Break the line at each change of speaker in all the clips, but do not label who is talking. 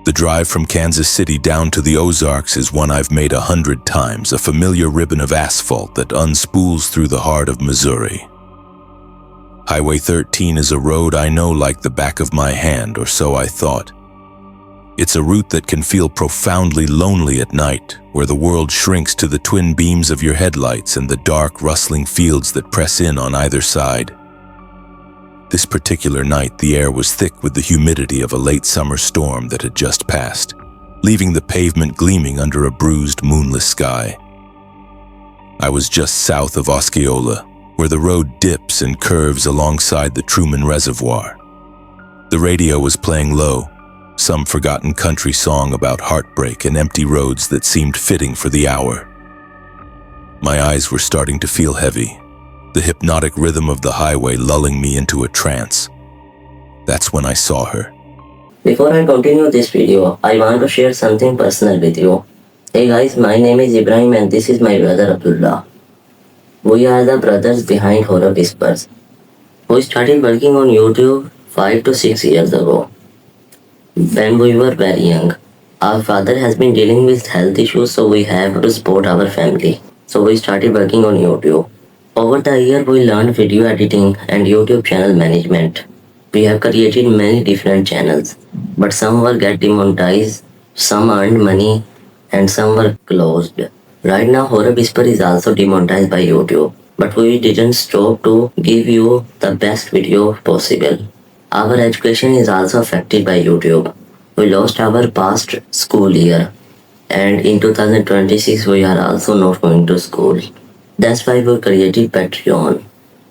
The drive from Kansas City down to the Ozarks is one I've made 100 times, a familiar ribbon of asphalt that unspools through the heart of Missouri. Highway 13 is a road I know like the back of my hand, or so I thought. It's a route that can feel profoundly lonely at night, where the world shrinks to the twin beams of your headlights and the dark, rustling fields that press in on either side. This particular night, the air was thick with the humidity of a late summer storm that had just passed, leaving the pavement gleaming under a bruised, moonless sky. I was just south of Osceola, where the road dips and curves alongside the Truman Reservoir. The radio was playing low, some forgotten country song about heartbreak and empty roads that seemed fitting for the hour. My eyes were starting to feel heavy, the hypnotic rhythm of the highway lulling me into a trance. That's when I saw her.
Before I continue this video, I want to share something personal with you. Hey guys, my name is Ibrahim and this is my brother Abdullah. We are the brothers behind Horror Whispers. We started working on YouTube 5 to 6 years ago, when we were very young. Our father has been dealing with health issues, so we have to support our family. So we started working on YouTube. Over the year, we learned video editing and YouTube channel management. We have created many different channels, but some were get demonetized, some earned money, and some were closed. Right now, Horror Whisper is also demonetized by YouTube, but we didn't stop to give you the best video possible. Our education is also affected by YouTube. We lost our past school year, and in 2026 we are also not going to school. That's why we created Patreon.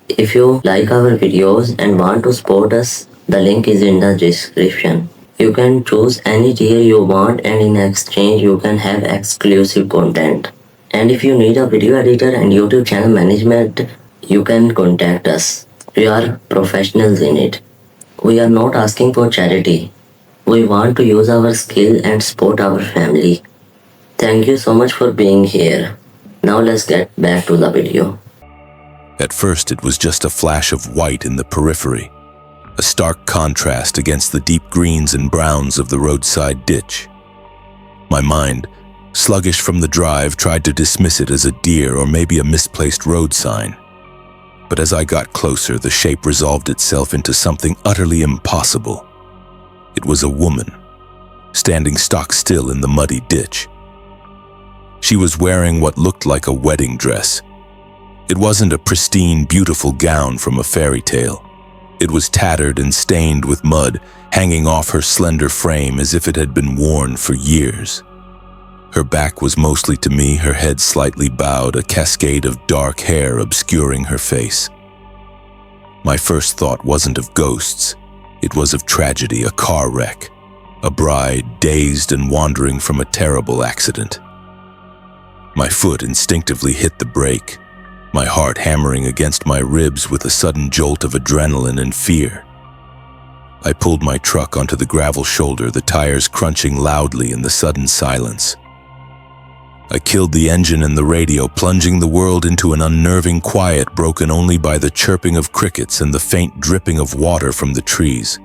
If you like our videos and want to support us, the link is in the description. You can choose any tier you want, and in exchange you can have exclusive content. And if you need a video editor and YouTube channel management, you can contact us. We are professionals in it. We are not asking for charity. We want to use our skill and support our family. Thank you so much for being here. Now let's get back to the video.
At first, it was just a flash of white in the periphery, a stark contrast against the deep greens and browns of the roadside ditch. My mind, sluggish from the drive, tried to dismiss it as a deer or maybe a misplaced road sign. But as I got closer, the shape resolved itself into something utterly impossible. It was a woman, standing stock still in the muddy ditch. She was wearing what looked like a wedding dress. It wasn't a pristine, beautiful gown from a fairy tale. It was tattered and stained with mud, hanging off her slender frame as if it had been worn for years. Her back was mostly to me, her head slightly bowed, a cascade of dark hair obscuring her face. My first thought wasn't of ghosts. It was of tragedy, a car wreck, a bride dazed and wandering from a terrible accident. My foot instinctively hit the brake, my heart hammering against my ribs with a sudden jolt of adrenaline and fear. I pulled my truck onto the gravel shoulder, the tires crunching loudly in the sudden silence. I killed the engine and the radio, plunging the world into an unnerving quiet broken only by the chirping of crickets and the faint dripping of water from the trees.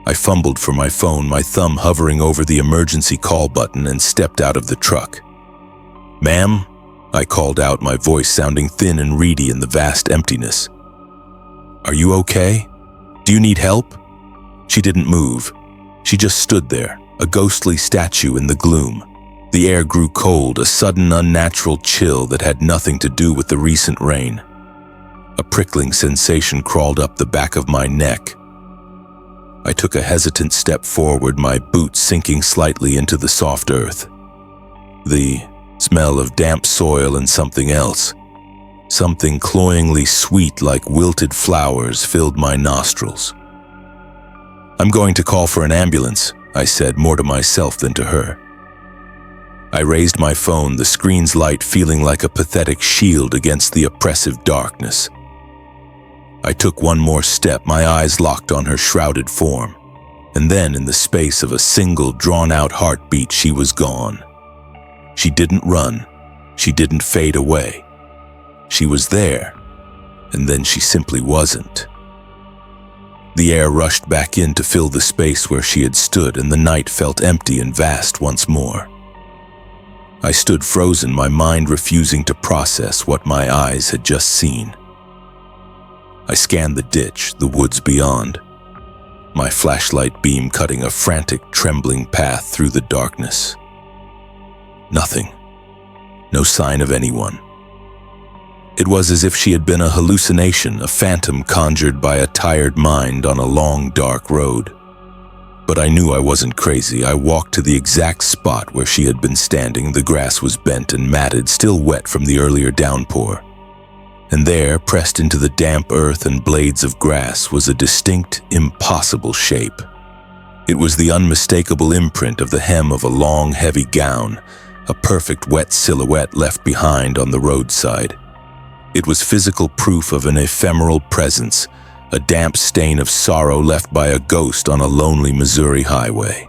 I fumbled for my phone, my thumb hovering over the emergency call button, and stepped out of the truck. "Ma'am?" I called out, my voice sounding thin and reedy in the vast emptiness. "Are you okay? Do you need help?" She didn't move. She just stood there, a ghostly statue in the gloom. The air grew cold, a sudden unnatural chill that had nothing to do with the recent rain. A prickling sensation crawled up the back of my neck. I took a hesitant step forward, my boots sinking slightly into the soft earth. The smell of damp soil and something else, something cloyingly sweet like wilted flowers, filled my nostrils. "I'm going to call for an ambulance," I said, more to myself than to her. I raised my phone, the screen's light feeling like a pathetic shield against the oppressive darkness. I took one more step, my eyes locked on her shrouded form, and then in the space of a single drawn-out heartbeat, she was gone. She didn't run. She didn't fade away. She was there, and then she simply wasn't. The air rushed back in to fill the space where she had stood, and the night felt empty and vast once more. I stood frozen, my mind refusing to process what my eyes had just seen. I scanned the ditch, the woods beyond, my flashlight beam cutting a frantic, trembling path through the darkness. Nothing. No sign of anyone. It was as if she had been a hallucination, a phantom conjured by a tired mind on a long, dark road. But I knew I wasn't crazy. I walked to the exact spot where she had been standing. The grass was bent and matted, still wet from the earlier downpour. And there, pressed into the damp earth and blades of grass, was a distinct, impossible shape. It was the unmistakable imprint of the hem of a long, heavy gown, a perfect wet silhouette left behind on the roadside. It was physical proof of an ephemeral presence, a damp stain of sorrow left by a ghost on a lonely Missouri highway.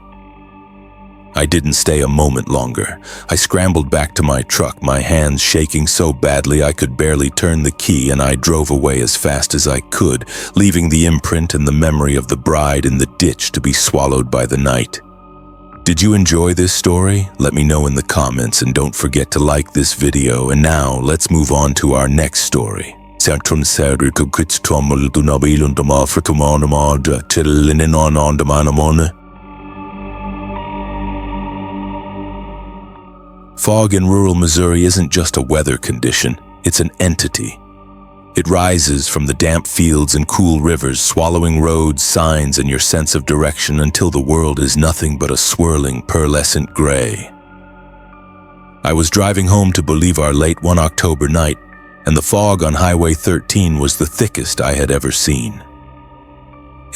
I didn't stay a moment longer. I scrambled back to my truck, my hands shaking so badly I could barely turn the key, and I drove away as fast as I could, leaving the imprint and the memory of the bride in the ditch to be swallowed by the night. Did you enjoy this story? Let me know in the comments, and don't forget to like this video. And now, let's move on to our next story. Fog in rural Missouri isn't just a weather condition, it's an entity. It rises from the damp fields and cool rivers, swallowing roads, signs, and your sense of direction until the world is nothing but a swirling, pearlescent gray. I was driving home to Bolivar late one October night, and the fog on Highway 13 was the thickest I had ever seen.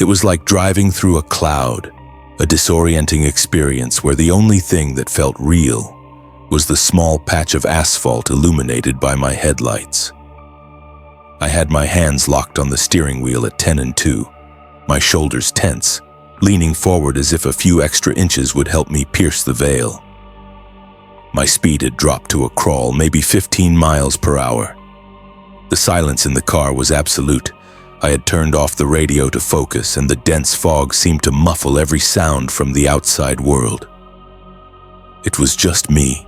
It was like driving through a cloud, a disorienting experience where the only thing that felt real was the small patch of asphalt illuminated by my headlights. I had my hands locked on the steering wheel at 10 and 2, my shoulders tense, leaning forward as if a few extra inches would help me pierce the veil. My speed had dropped to a crawl, maybe 15 miles per hour. The silence in the car was absolute. I had turned off the radio to focus, and the dense fog seemed to muffle every sound from the outside world. It was just me,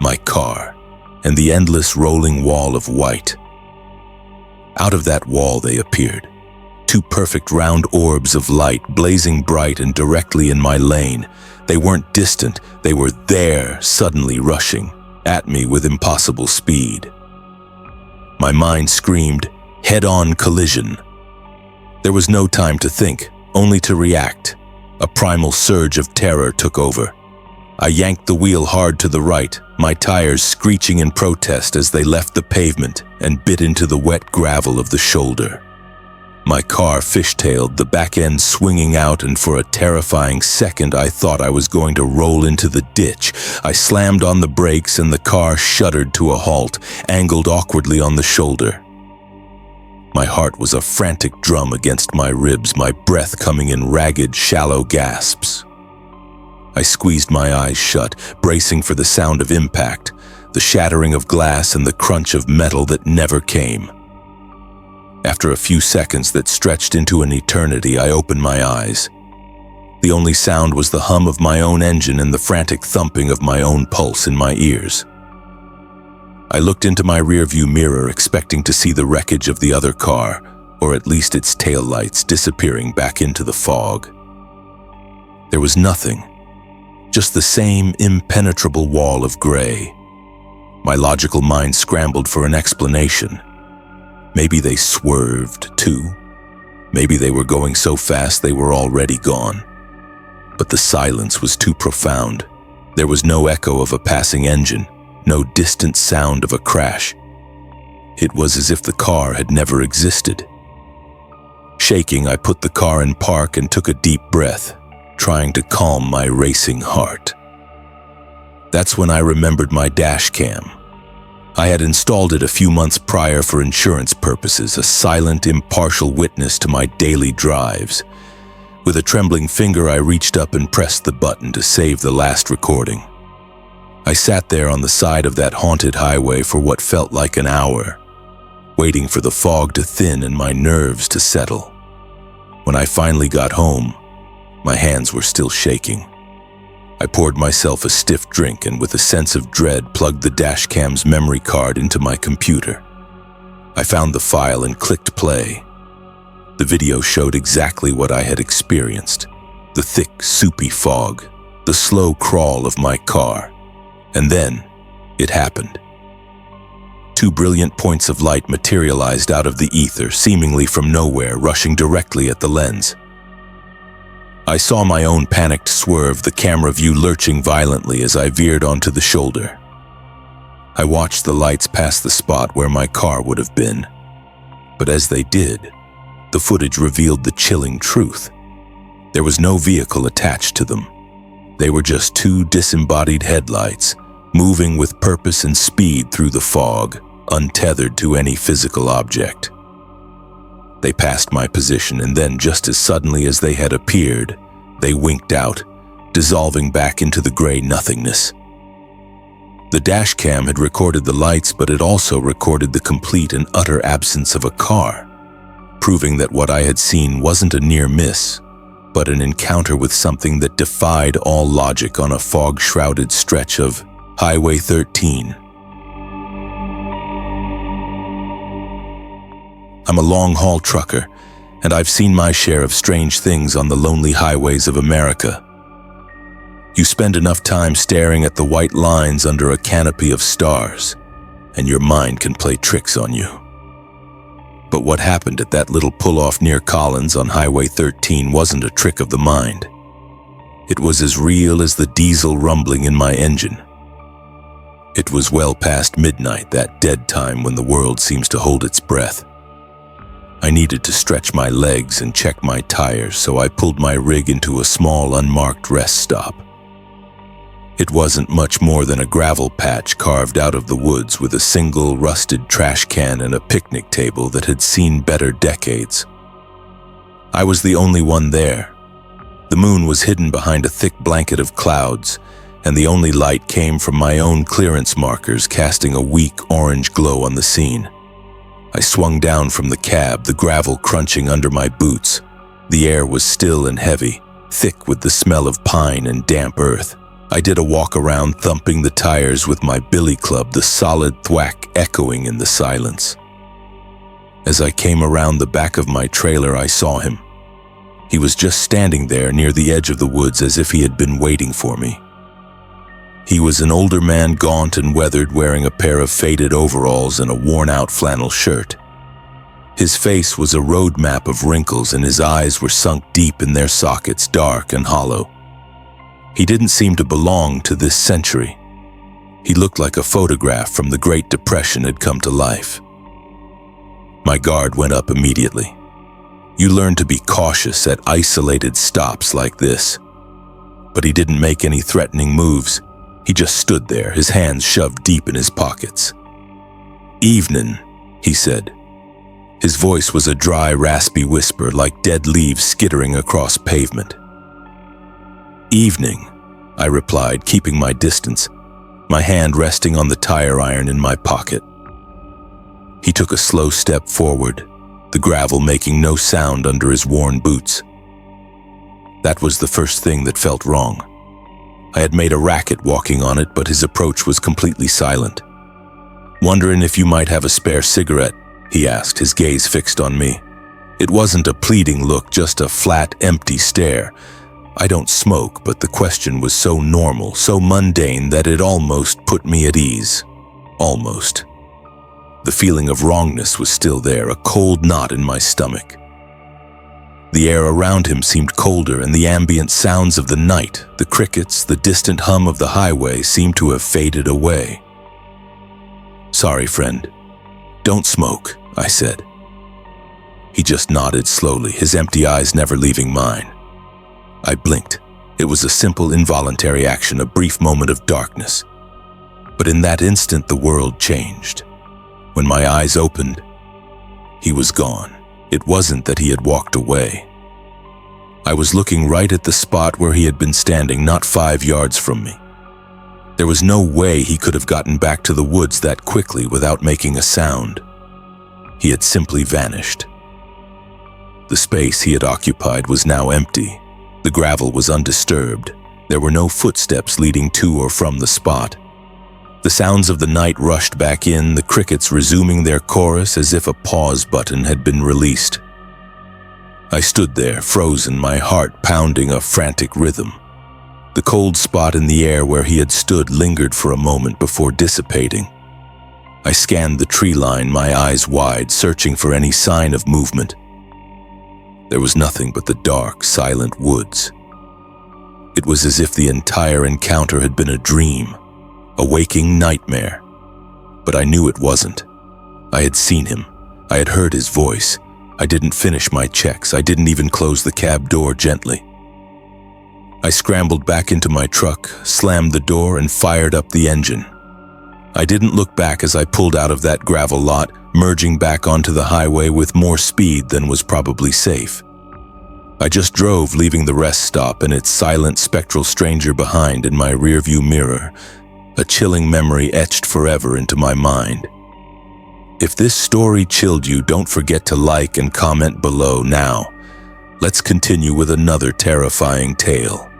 my car, and the endless rolling wall of white. Out of that wall they appeared, two perfect round orbs of light, blazing bright and directly in my lane. They weren't distant, they were there, suddenly rushing at me with impossible speed. My mind screamed, head-on collision. There was no time to think, only to react. A primal surge of terror took over. I yanked the wheel hard to the right, my tires screeching in protest as they left the pavement and bit into the wet gravel of the shoulder. My car fishtailed, the back end swinging out, and for a terrifying second I thought I was going to roll into the ditch. I slammed on the brakes and the car shuddered to a halt, angled awkwardly on the shoulder. My heart was a frantic drum against my ribs, my breath coming in ragged, shallow gasps. I squeezed my eyes shut, bracing for the sound of impact, the shattering of glass and the crunch of metal that never came. After a few seconds that stretched into an eternity, I opened my eyes. The only sound was the hum of my own engine and the frantic thumping of my own pulse in my ears. I looked into my rearview mirror, expecting to see the wreckage of the other car, or at least its taillights, disappearing back into the fog. There was nothing. Just the same impenetrable wall of gray. My logical mind scrambled for an explanation. Maybe they swerved, too. Maybe they were going so fast they were already gone. But the silence was too profound. There was no echo of a passing engine, no distant sound of a crash. It was as if the car had never existed. Shaking, I put the car in park and took a deep breath, trying to calm my racing heart. That's when I remembered my dash cam. I had installed it a few months prior for insurance purposes, a silent, impartial witness to my daily drives. With a trembling finger, I reached up and pressed the button to save the last recording. I sat there on the side of that haunted highway for what felt like an hour, waiting for the fog to thin and my nerves to settle. When I finally got home, my hands were still shaking. I poured myself a stiff drink and with a sense of dread plugged the dashcam's memory card into my computer. I found the file and clicked play. The video showed exactly what I had experienced: the thick, soupy fog, the slow crawl of my car. And then, it happened. 2 brilliant points of light materialized out of the ether, seemingly from nowhere, rushing directly at the lens. I saw my own panicked swerve, the camera view lurching violently as I veered onto the shoulder. I watched the lights pass the spot where my car would have been. But as they did, the footage revealed the chilling truth. There was no vehicle attached to them. They were just 2 disembodied headlights, moving with purpose and speed through the fog, untethered to any physical object. They passed my position, and then, just as suddenly as they had appeared, they winked out, dissolving back into the gray nothingness. The dashcam had recorded the lights, but it also recorded the complete and utter absence of a car, proving that what I had seen wasn't a near miss, but an encounter with something that defied all logic on a fog-shrouded stretch of Highway 13. I'm a long-haul trucker, and I've seen my share of strange things on the lonely highways of America. You spend enough time staring at the white lines under a canopy of stars, and your mind can play tricks on you. But what happened at that little pull-off near Collins on Highway 13 wasn't a trick of the mind. It was as real as the diesel rumbling in my engine. It was well past midnight, that dead time when the world seems to hold its breath. I needed to stretch my legs and check my tires, so I pulled my rig into a small, unmarked rest stop. It wasn't much more than a gravel patch carved out of the woods with a single rusted trash can and a picnic table that had seen better decades. I was the only one there. The moon was hidden behind a thick blanket of clouds, and the only light came from my own clearance markers casting a weak orange glow on the scene. I swung down from the cab, the gravel crunching under my boots. The air was still and heavy, thick with the smell of pine and damp earth. I did a walk around, thumping the tires with my billy club, the solid thwack echoing in the silence. As I came around the back of my trailer, I saw him. He was just standing there near the edge of the woods as if he had been waiting for me. He was an older man, gaunt and weathered, wearing a pair of faded overalls and a worn-out flannel shirt. His face was a road map of wrinkles, and his eyes were sunk deep in their sockets, dark and hollow. He didn't seem to belong to this century. He looked like a photograph from the Great Depression had come to life. My guard went up immediately. You learn to be cautious at isolated stops like this. But he didn't make any threatening moves. He just stood there, his hands shoved deep in his pockets. "Evenin'," he said. His voice was a dry, raspy whisper, like dead leaves skittering across pavement. "Evening," I replied, keeping my distance, my hand resting on the tire iron in my pocket. He took a slow step forward, the gravel making no sound under his worn boots. That was the first thing that felt wrong. I had made a racket walking on it, but his approach was completely silent. "Wondering if you might have a spare cigarette?" he asked, his gaze fixed on me. It wasn't a pleading look, just a flat, empty stare. I don't smoke, but the question was so normal, so mundane, that it almost put me at ease. Almost. The feeling of wrongness was still there, a cold knot in my stomach. The air around him seemed colder, and the ambient sounds of the night, the crickets, the distant hum of the highway, seemed to have faded away. "Sorry, friend. Don't smoke," I said. He just nodded slowly, his empty eyes never leaving mine. I blinked. It was a simple, involuntary action, a brief moment of darkness. But in that instant, the world changed. When my eyes opened, he was gone. It wasn't that he had walked away. I was looking right at the spot where he had been standing, not 5 yards from me. There was no way he could have gotten back to the woods that quickly without making a sound. He had simply vanished. The space he had occupied was now empty. The gravel was undisturbed. There were no footsteps leading to or from the spot. The sounds of the night rushed back in, the crickets resuming their chorus as if a pause button had been released. I stood there, frozen, my heart pounding a frantic rhythm. The cold spot in the air where he had stood lingered for a moment before dissipating. I scanned the tree line, my eyes wide, searching for any sign of movement. There was nothing but the dark, silent woods. It was as if the entire encounter had been a dream, a waking nightmare. But I knew it wasn't. I had seen him. I had heard his voice. I didn't finish my checks. I didn't even close the cab door gently. I scrambled back into my truck, slammed the door, and fired up the engine. I didn't look back as I pulled out of that gravel lot, merging back onto the highway with more speed than was probably safe. I just drove, leaving the rest stop and its silent, spectral stranger behind in my rearview mirror, a chilling memory etched forever into my mind. If this story chilled you, don't forget to like and comment below now. Let's continue with another terrifying tale.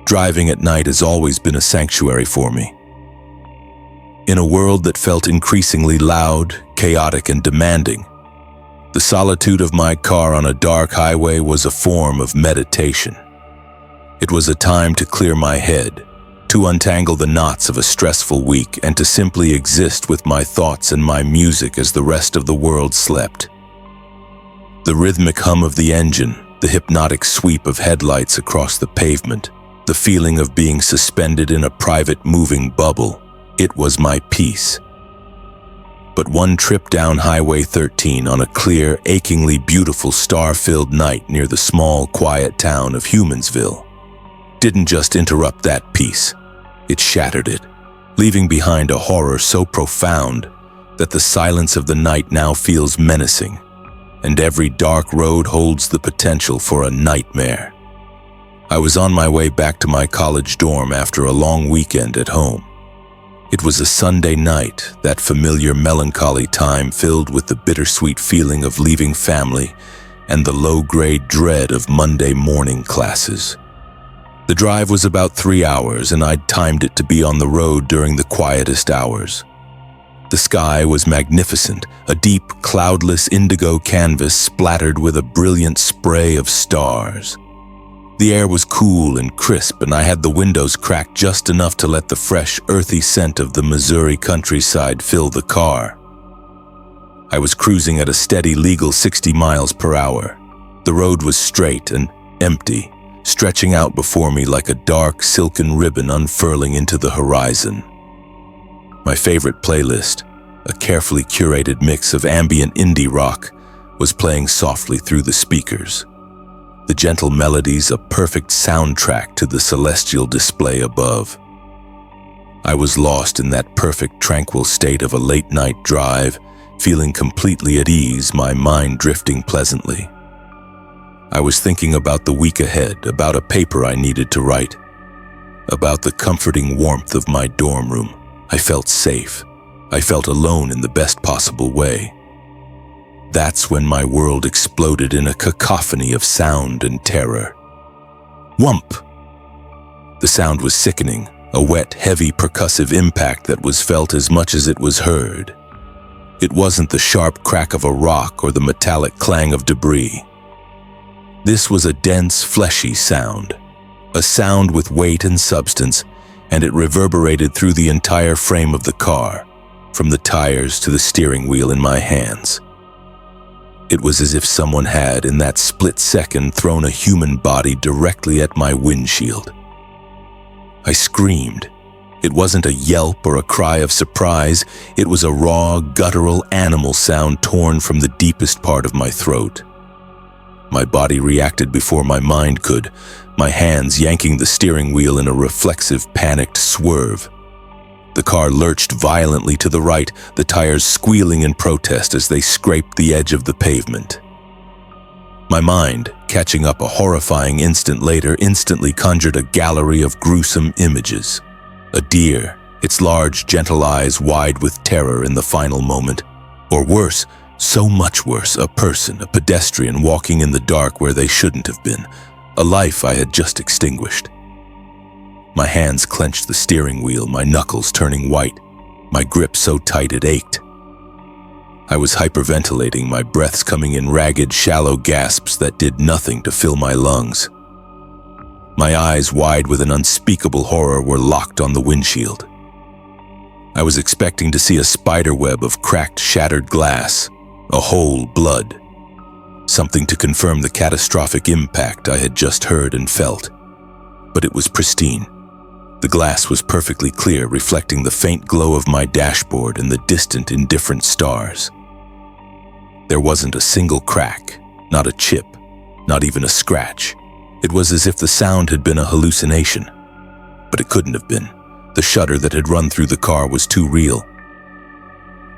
Driving at night has always been a sanctuary for me. In a world that felt increasingly loud, chaotic, and demanding, the solitude of my car on a dark highway was a form of meditation. It was a time to clear my head, to untangle the knots of a stressful week, and to simply exist with my thoughts and my music as the rest of the world slept. The rhythmic hum of the engine, the hypnotic sweep of headlights across the pavement, the feeling of being suspended in a private moving bubble, it was my peace. But one trip down Highway 13 on a clear, achingly beautiful star-filled night near the small, quiet town of Humansville didn't just interrupt that peace, it shattered it, leaving behind a horror so profound that the silence of the night now feels menacing, and every dark road holds the potential for a nightmare. I was on my way back to my college dorm after a long weekend at home. It was a Sunday night, that familiar melancholy time filled with the bittersweet feeling of leaving family and the low-grade dread of Monday morning classes. The drive was about 3 hours, and I'd timed it to be on the road during the quietest hours. The sky was magnificent, a deep, cloudless indigo canvas splattered with a brilliant spray of stars. The air was cool and crisp, and I had the windows cracked just enough to let the fresh, earthy scent of the Missouri countryside fill the car. I was cruising at a steady, legal 60 miles per hour. The road was straight and empty, stretching out before me like a dark, silken ribbon unfurling into the horizon. My favorite playlist, a carefully curated mix of ambient indie rock, was playing softly through the speakers. The gentle melodies a perfect soundtrack to the celestial display above. I was lost in that perfect, tranquil state of a late-night drive, feeling completely at ease, my mind drifting pleasantly. I was thinking about the week ahead, about a paper I needed to write, about the comforting warmth of my dorm room. I felt safe. I felt alone in the best possible way. That's when my world exploded in a cacophony of sound and terror. Whump! The sound was sickening, a wet, heavy, percussive impact that was felt as much as it was heard. It wasn't the sharp crack of a rock or the metallic clang of debris. This was a dense, fleshy sound, a sound with weight and substance, and it reverberated through the entire frame of the car, from the tires to the steering wheel in my hands. It was as if someone had, in that split second, thrown a human body directly at my windshield. I screamed. It wasn't a yelp or a cry of surprise. It was a raw, guttural animal sound torn from the deepest part of my throat. My body reacted before my mind could, my hands yanking the steering wheel in a reflexive, panicked swerve. The car lurched violently to the right, the tires squealing in protest as they scraped the edge of the pavement. My mind, catching up a horrifying instant later, instantly conjured a gallery of gruesome images. A deer, its large, gentle eyes wide with terror in the final moment. Or worse, so much worse, a person, a pedestrian walking in the dark where they shouldn't have been, a life I had just extinguished. My hands clenched the steering wheel, my knuckles turning white, my grip so tight it ached. I was hyperventilating, my breaths coming in ragged, shallow gasps that did nothing to fill my lungs. My eyes, wide with an unspeakable horror, were locked on the windshield. I was expecting to see a spider web of cracked, shattered glass, a hole, blood, something to confirm the catastrophic impact I had just heard and felt. But it was pristine. The glass was perfectly clear, reflecting the faint glow of my dashboard and the distant, indifferent stars. There wasn't a single crack, not a chip, not even a scratch. It was as if the sound had been a hallucination. But it couldn't have been. The shudder that had run through the car was too real.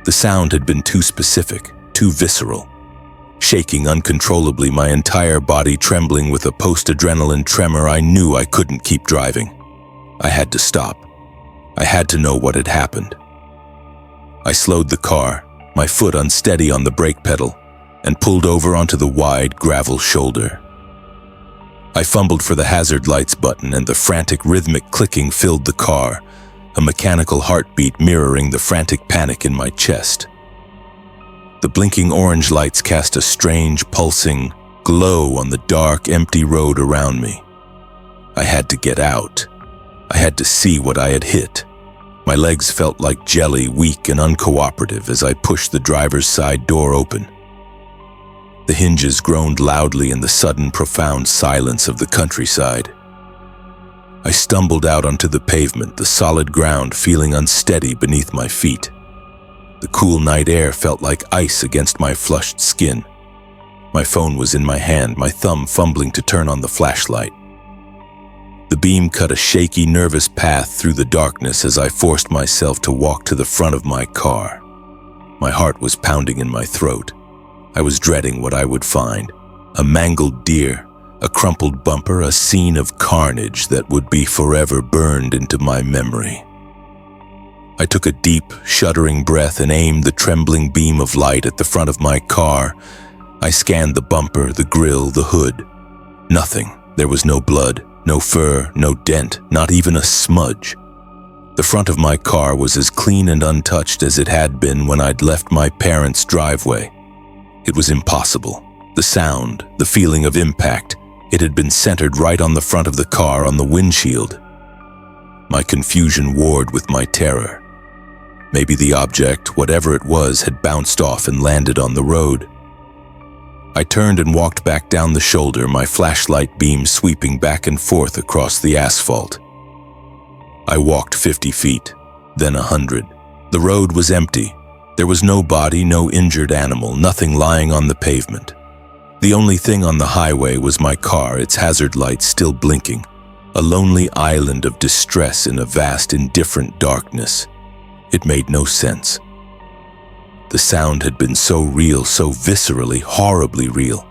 The sound had been too specific, too visceral. Shaking uncontrollably, my entire body trembling with a post-adrenaline tremor, I knew I couldn't keep driving. I had to stop. I had to know what had happened. I slowed the car, my foot unsteady on the brake pedal, and pulled over onto the wide gravel shoulder. I fumbled for the hazard lights button, and the frantic rhythmic clicking filled the car, a mechanical heartbeat mirroring the frantic panic in my chest. The blinking orange lights cast a strange, pulsing glow on the dark, empty road around me. I had to get out. I had to see what I had hit. My legs felt like jelly, weak and uncooperative as I pushed the driver's side door open. The hinges groaned loudly in the sudden, profound silence of the countryside. I stumbled out onto the pavement, the solid ground feeling unsteady beneath my feet. The cool night air felt like ice against my flushed skin. My phone was in my hand, my thumb fumbling to turn on the flashlight. The beam cut a shaky, nervous path through the darkness as I forced myself to walk to the front of my car. My heart was pounding in my throat. I was dreading what I would find. A mangled deer, a crumpled bumper, a scene of carnage that would be forever burned into my memory. I took a deep, shuddering breath and aimed the trembling beam of light at the front of my car. I scanned the bumper, the grille, the hood. Nothing. There was no blood, no fur, no dent, not even a smudge. The front of my car was as clean and untouched as it had been when I'd left my parents' driveway. It was impossible. The sound, the feeling of impact, it had been centered right on the front of the car, on the windshield. My confusion warred with my terror. Maybe the object, whatever it was, had bounced off and landed on the road. I turned and walked back down the shoulder, my flashlight beam sweeping back and forth across the asphalt. I walked 50 feet, then 100. The road was empty. There was no body, no injured animal, nothing lying on the pavement. The only thing on the highway was my car, its hazard lights still blinking, a lonely island of distress in a vast, indifferent darkness. It made no sense. The sound had been so real, so viscerally, horribly real.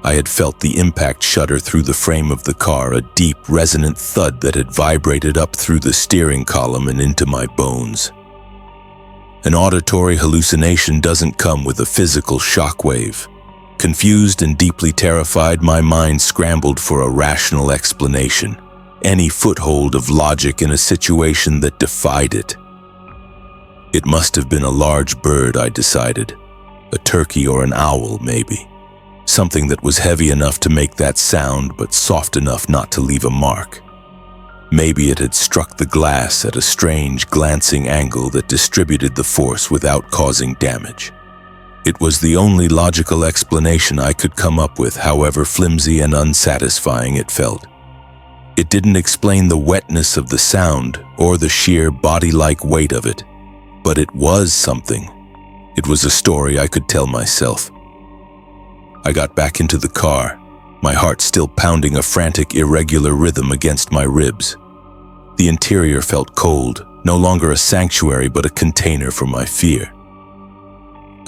I had felt the impact shudder through the frame of the car, a deep, resonant thud that had vibrated up through the steering column and into my bones. An auditory hallucination doesn't come with a physical shockwave. Confused and deeply terrified, my mind scrambled for a rational explanation, any foothold of logic in a situation that defied it. It must have been a large bird, I decided. A turkey or an owl, maybe. Something that was heavy enough to make that sound, but soft enough not to leave a mark. Maybe it had struck the glass at a strange, glancing angle that distributed the force without causing damage. It was the only logical explanation I could come up with, however flimsy and unsatisfying it felt. It didn't explain the wetness of the sound or the sheer body-like weight of it, but it was something. It was a story I could tell myself. I got back into the car, my heart still pounding a frantic, irregular rhythm against my ribs. The interior felt cold, no longer a sanctuary but a container for my fear.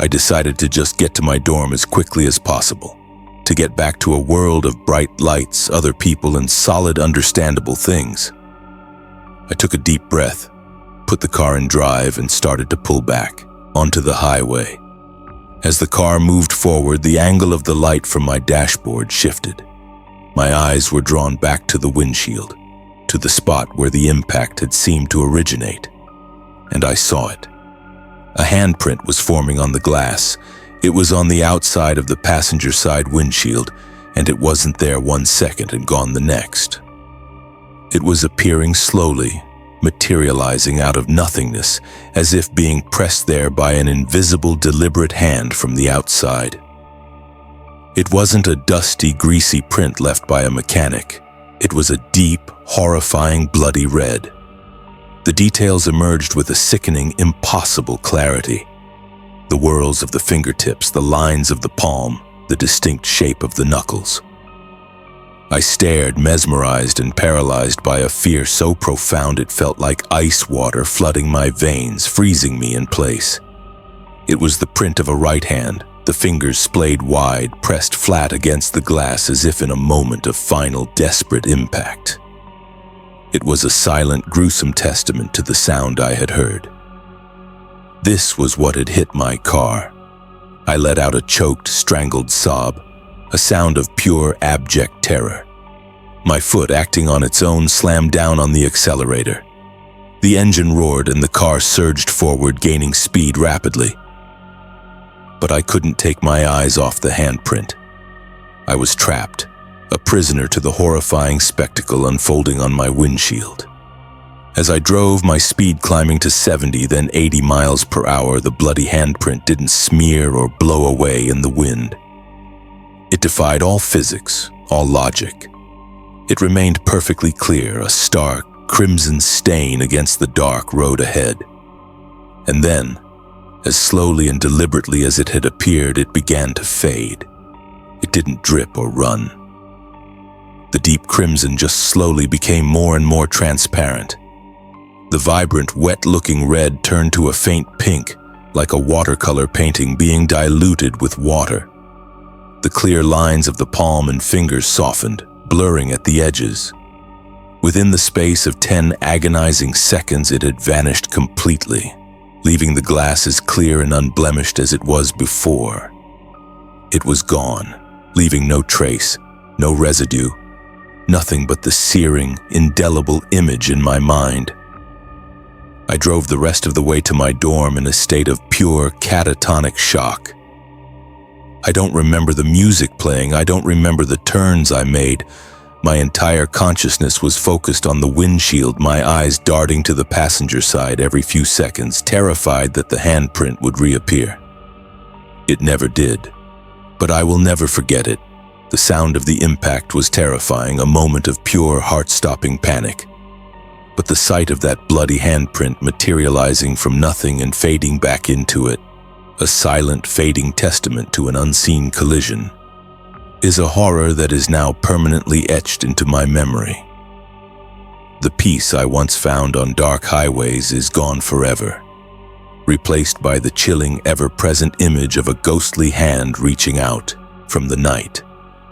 I decided to just get to my dorm as quickly as possible, to get back to a world of bright lights, other people, and solid, understandable things. I took a deep breath, put the car in drive, and started to pull back. onto the highway. As the car moved forward, the angle of the light from my dashboard shifted. My eyes were drawn back to the windshield, to the spot where the impact had seemed to originate. And I saw it. A handprint was forming on the glass. It was on the outside of the passenger side windshield, and it wasn't there 1 second and gone the next. It was appearing slowly, materializing out of nothingness, as if being pressed there by an invisible, deliberate hand from the outside. It wasn't a dusty, greasy print left by a mechanic. It was a deep, horrifying, bloody red. The details emerged with a sickening, impossible clarity. The whorls of the fingertips, the lines of the palm, the distinct shape of the knuckles. I stared, mesmerized and paralyzed by a fear so profound it felt like ice water flooding my veins, freezing me in place. It was the print of a right hand, the fingers splayed wide, pressed flat against the glass as if in a moment of final, desperate impact. It was a silent, gruesome testament to the sound I had heard. This was what had hit my car. I let out a choked, strangled sob, a sound of pure, abject terror. My foot, acting on its own, slammed down on the accelerator. The engine roared and the car surged forward, gaining speed rapidly. But I couldn't take my eyes off the handprint. I was trapped, a prisoner to the horrifying spectacle unfolding on my windshield. As I drove, my speed climbing to 70, then 80 miles per hour, the bloody handprint didn't smear or blow away in the wind. It defied all physics, all logic. It remained perfectly clear, a stark, crimson stain against the dark road ahead. And then, as slowly and deliberately as it had appeared, it began to fade. It didn't drip or run. The deep crimson just slowly became more and more transparent. The vibrant, wet-looking red turned to a faint pink, like a watercolor painting being diluted with water. The clear lines of the palm and fingers softened, blurring at the edges. Within the space of 10 agonizing seconds, it had vanished completely, leaving the glass as clear and unblemished as it was before. It was gone, leaving no trace, no residue, nothing but the searing, indelible image in my mind. I drove the rest of the way to my dorm in a state of pure catatonic shock. I don't remember the music playing, I don't remember the turns I made. My entire consciousness was focused on the windshield, my eyes darting to the passenger side every few seconds, terrified that the handprint would reappear. It never did, but I will never forget it. The sound of the impact was terrifying, a moment of pure, heart-stopping panic. But the sight of that bloody handprint materializing from nothing and fading back into it, a silent, fading testament to an unseen collision, is a horror that is now permanently etched into my memory. The peace I once found on dark highways is gone forever, replaced by the chilling, ever-present image of a ghostly hand reaching out from the night,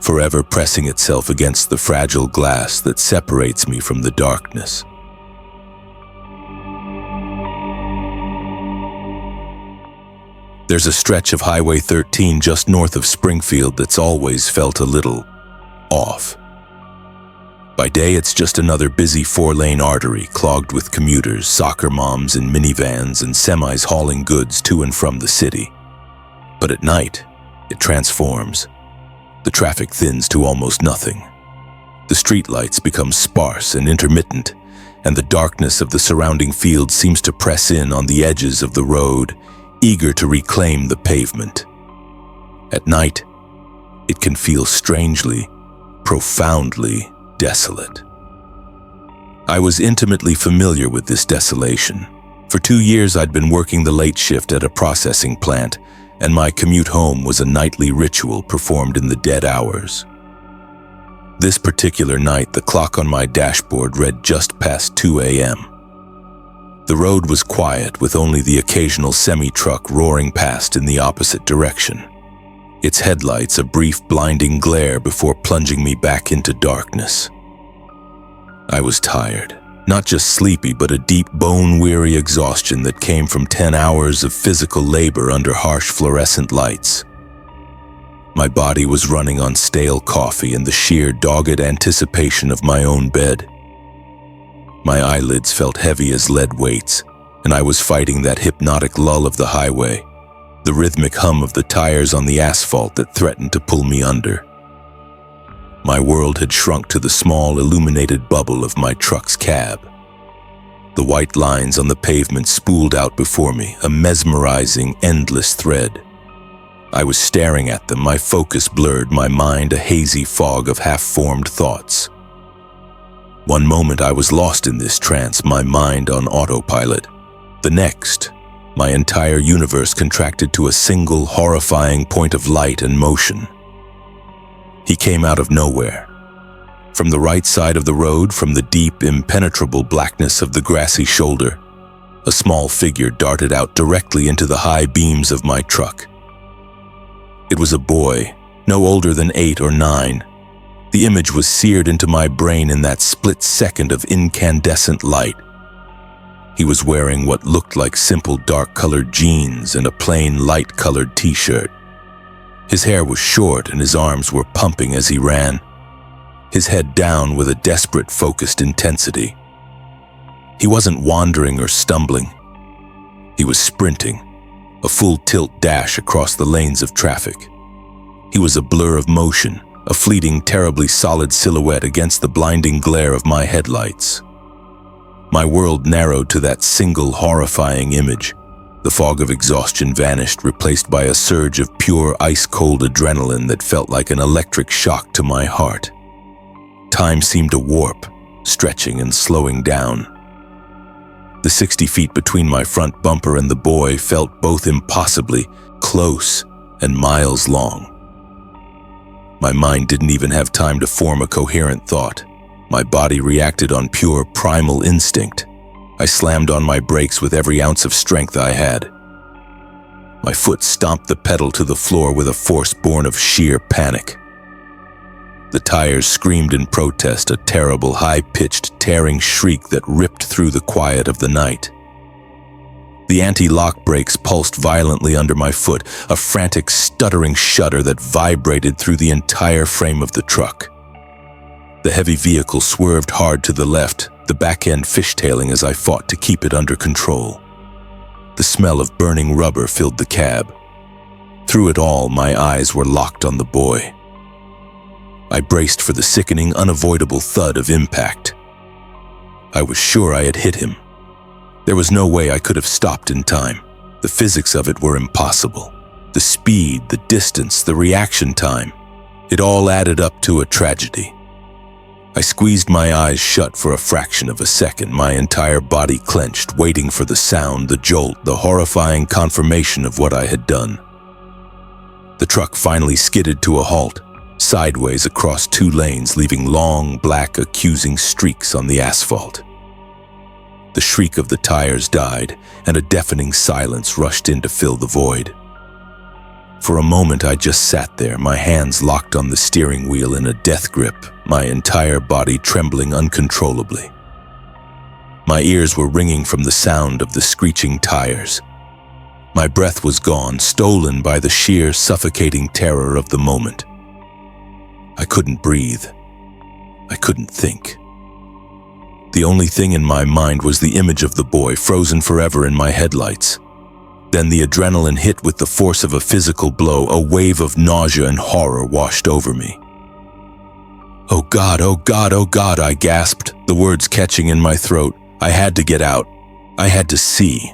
forever pressing itself against the fragile glass that separates me from the darkness. There's a stretch of Highway 13 just north of Springfield that's always felt a little off. By day, it's just another busy 4-lane artery clogged with commuters, soccer moms in minivans, and semis hauling goods to and from the city. But at night, it transforms. The traffic thins to almost nothing. The streetlights become sparse and intermittent, and the darkness of the surrounding field seems to press in on the edges of the road, eager to reclaim the pavement. At night, it can feel strangely, profoundly desolate. I was intimately familiar with this desolation. For 2 years, I'd been working the late shift at a processing plant, and my commute home was a nightly ritual performed in the dead hours. This particular night, the clock on my dashboard read just past 2 a.m. The road was quiet, with only the occasional semi-truck roaring past in the opposite direction, its headlights a brief blinding glare before plunging me back into darkness. I was tired, Not just sleepy, but a deep, bone-weary exhaustion that came from 10 hours of physical labor under harsh fluorescent lights. My body was running on stale coffee and the sheer, dogged anticipation of my own bed. My eyelids felt heavy as lead weights, and I was fighting that hypnotic lull of the highway, the rhythmic hum of the tires on the asphalt that threatened to pull me under. My world had shrunk to the small, illuminated bubble of my truck's cab. The white lines on the pavement spooled out before me, a mesmerizing, endless thread. I was staring at them, my focus blurred, my mind a hazy fog of half-formed thoughts. One moment I was lost in this trance, my mind on autopilot. The next, my entire universe contracted to a single, horrifying point of light and motion. He came out of nowhere. From the right side of the road, from the deep, impenetrable blackness of the grassy shoulder, a small figure darted out directly into the high beams of my truck. It was a boy, no older than 8 or 9. The image was seared into my brain in that split second of incandescent light. He was wearing what looked like simple dark-colored jeans and a plain light-colored t-shirt. His hair was short and his arms were pumping as he ran, his head down with a desperate, focused intensity. He wasn't wandering or stumbling. He was sprinting, a full-tilt dash across the lanes of traffic. He was a blur of motion, a fleeting, terribly solid silhouette against the blinding glare of my headlights. My world narrowed to that single, horrifying image. The fog of exhaustion vanished, replaced by a surge of pure, ice-cold adrenaline that felt like an electric shock to my heart. Time seemed to warp, stretching and slowing down. The 60 feet between my front bumper and the boy felt both impossibly close and miles long. My mind didn't even have time to form a coherent thought. My body reacted on pure, primal instinct. I slammed on my brakes with every ounce of strength I had. My foot stomped the pedal to the floor with a force born of sheer panic. The tires screamed in protest, a terrible, high-pitched, tearing shriek that ripped through the quiet of the night. The anti-lock brakes pulsed violently under my foot, a frantic, stuttering shudder that vibrated through the entire frame of the truck. The heavy vehicle swerved hard to the left, the back end fishtailing as I fought to keep it under control. The smell of burning rubber filled the cab. Through it all, my eyes were locked on the boy. I braced for the sickening, unavoidable thud of impact. I was sure I had hit him. There was no way I could have stopped in time. The physics of it were impossible. The speed, the distance, the reaction time. It all added up to a tragedy. I squeezed my eyes shut for a fraction of a second, my entire body clenched, waiting for the sound, the jolt, the horrifying confirmation of what I had done. The truck finally skidded to a halt, sideways across 2 lanes, leaving long, black, accusing streaks on the asphalt. The shriek of the tires died, and a deafening silence rushed in to fill the void. For a moment, I just sat there, my hands locked on the steering wheel in a death grip, my entire body trembling uncontrollably. My ears were ringing from the sound of the screeching tires. My breath was gone, stolen by the sheer, suffocating terror of the moment. I couldn't breathe. I couldn't think. The only thing in my mind was the image of the boy, frozen forever in my headlights. Then the adrenaline hit with the force of a physical blow. A wave of nausea and horror washed over me. "Oh God, oh God, oh God," I gasped, the words catching in my throat. I had to get out. I had to see.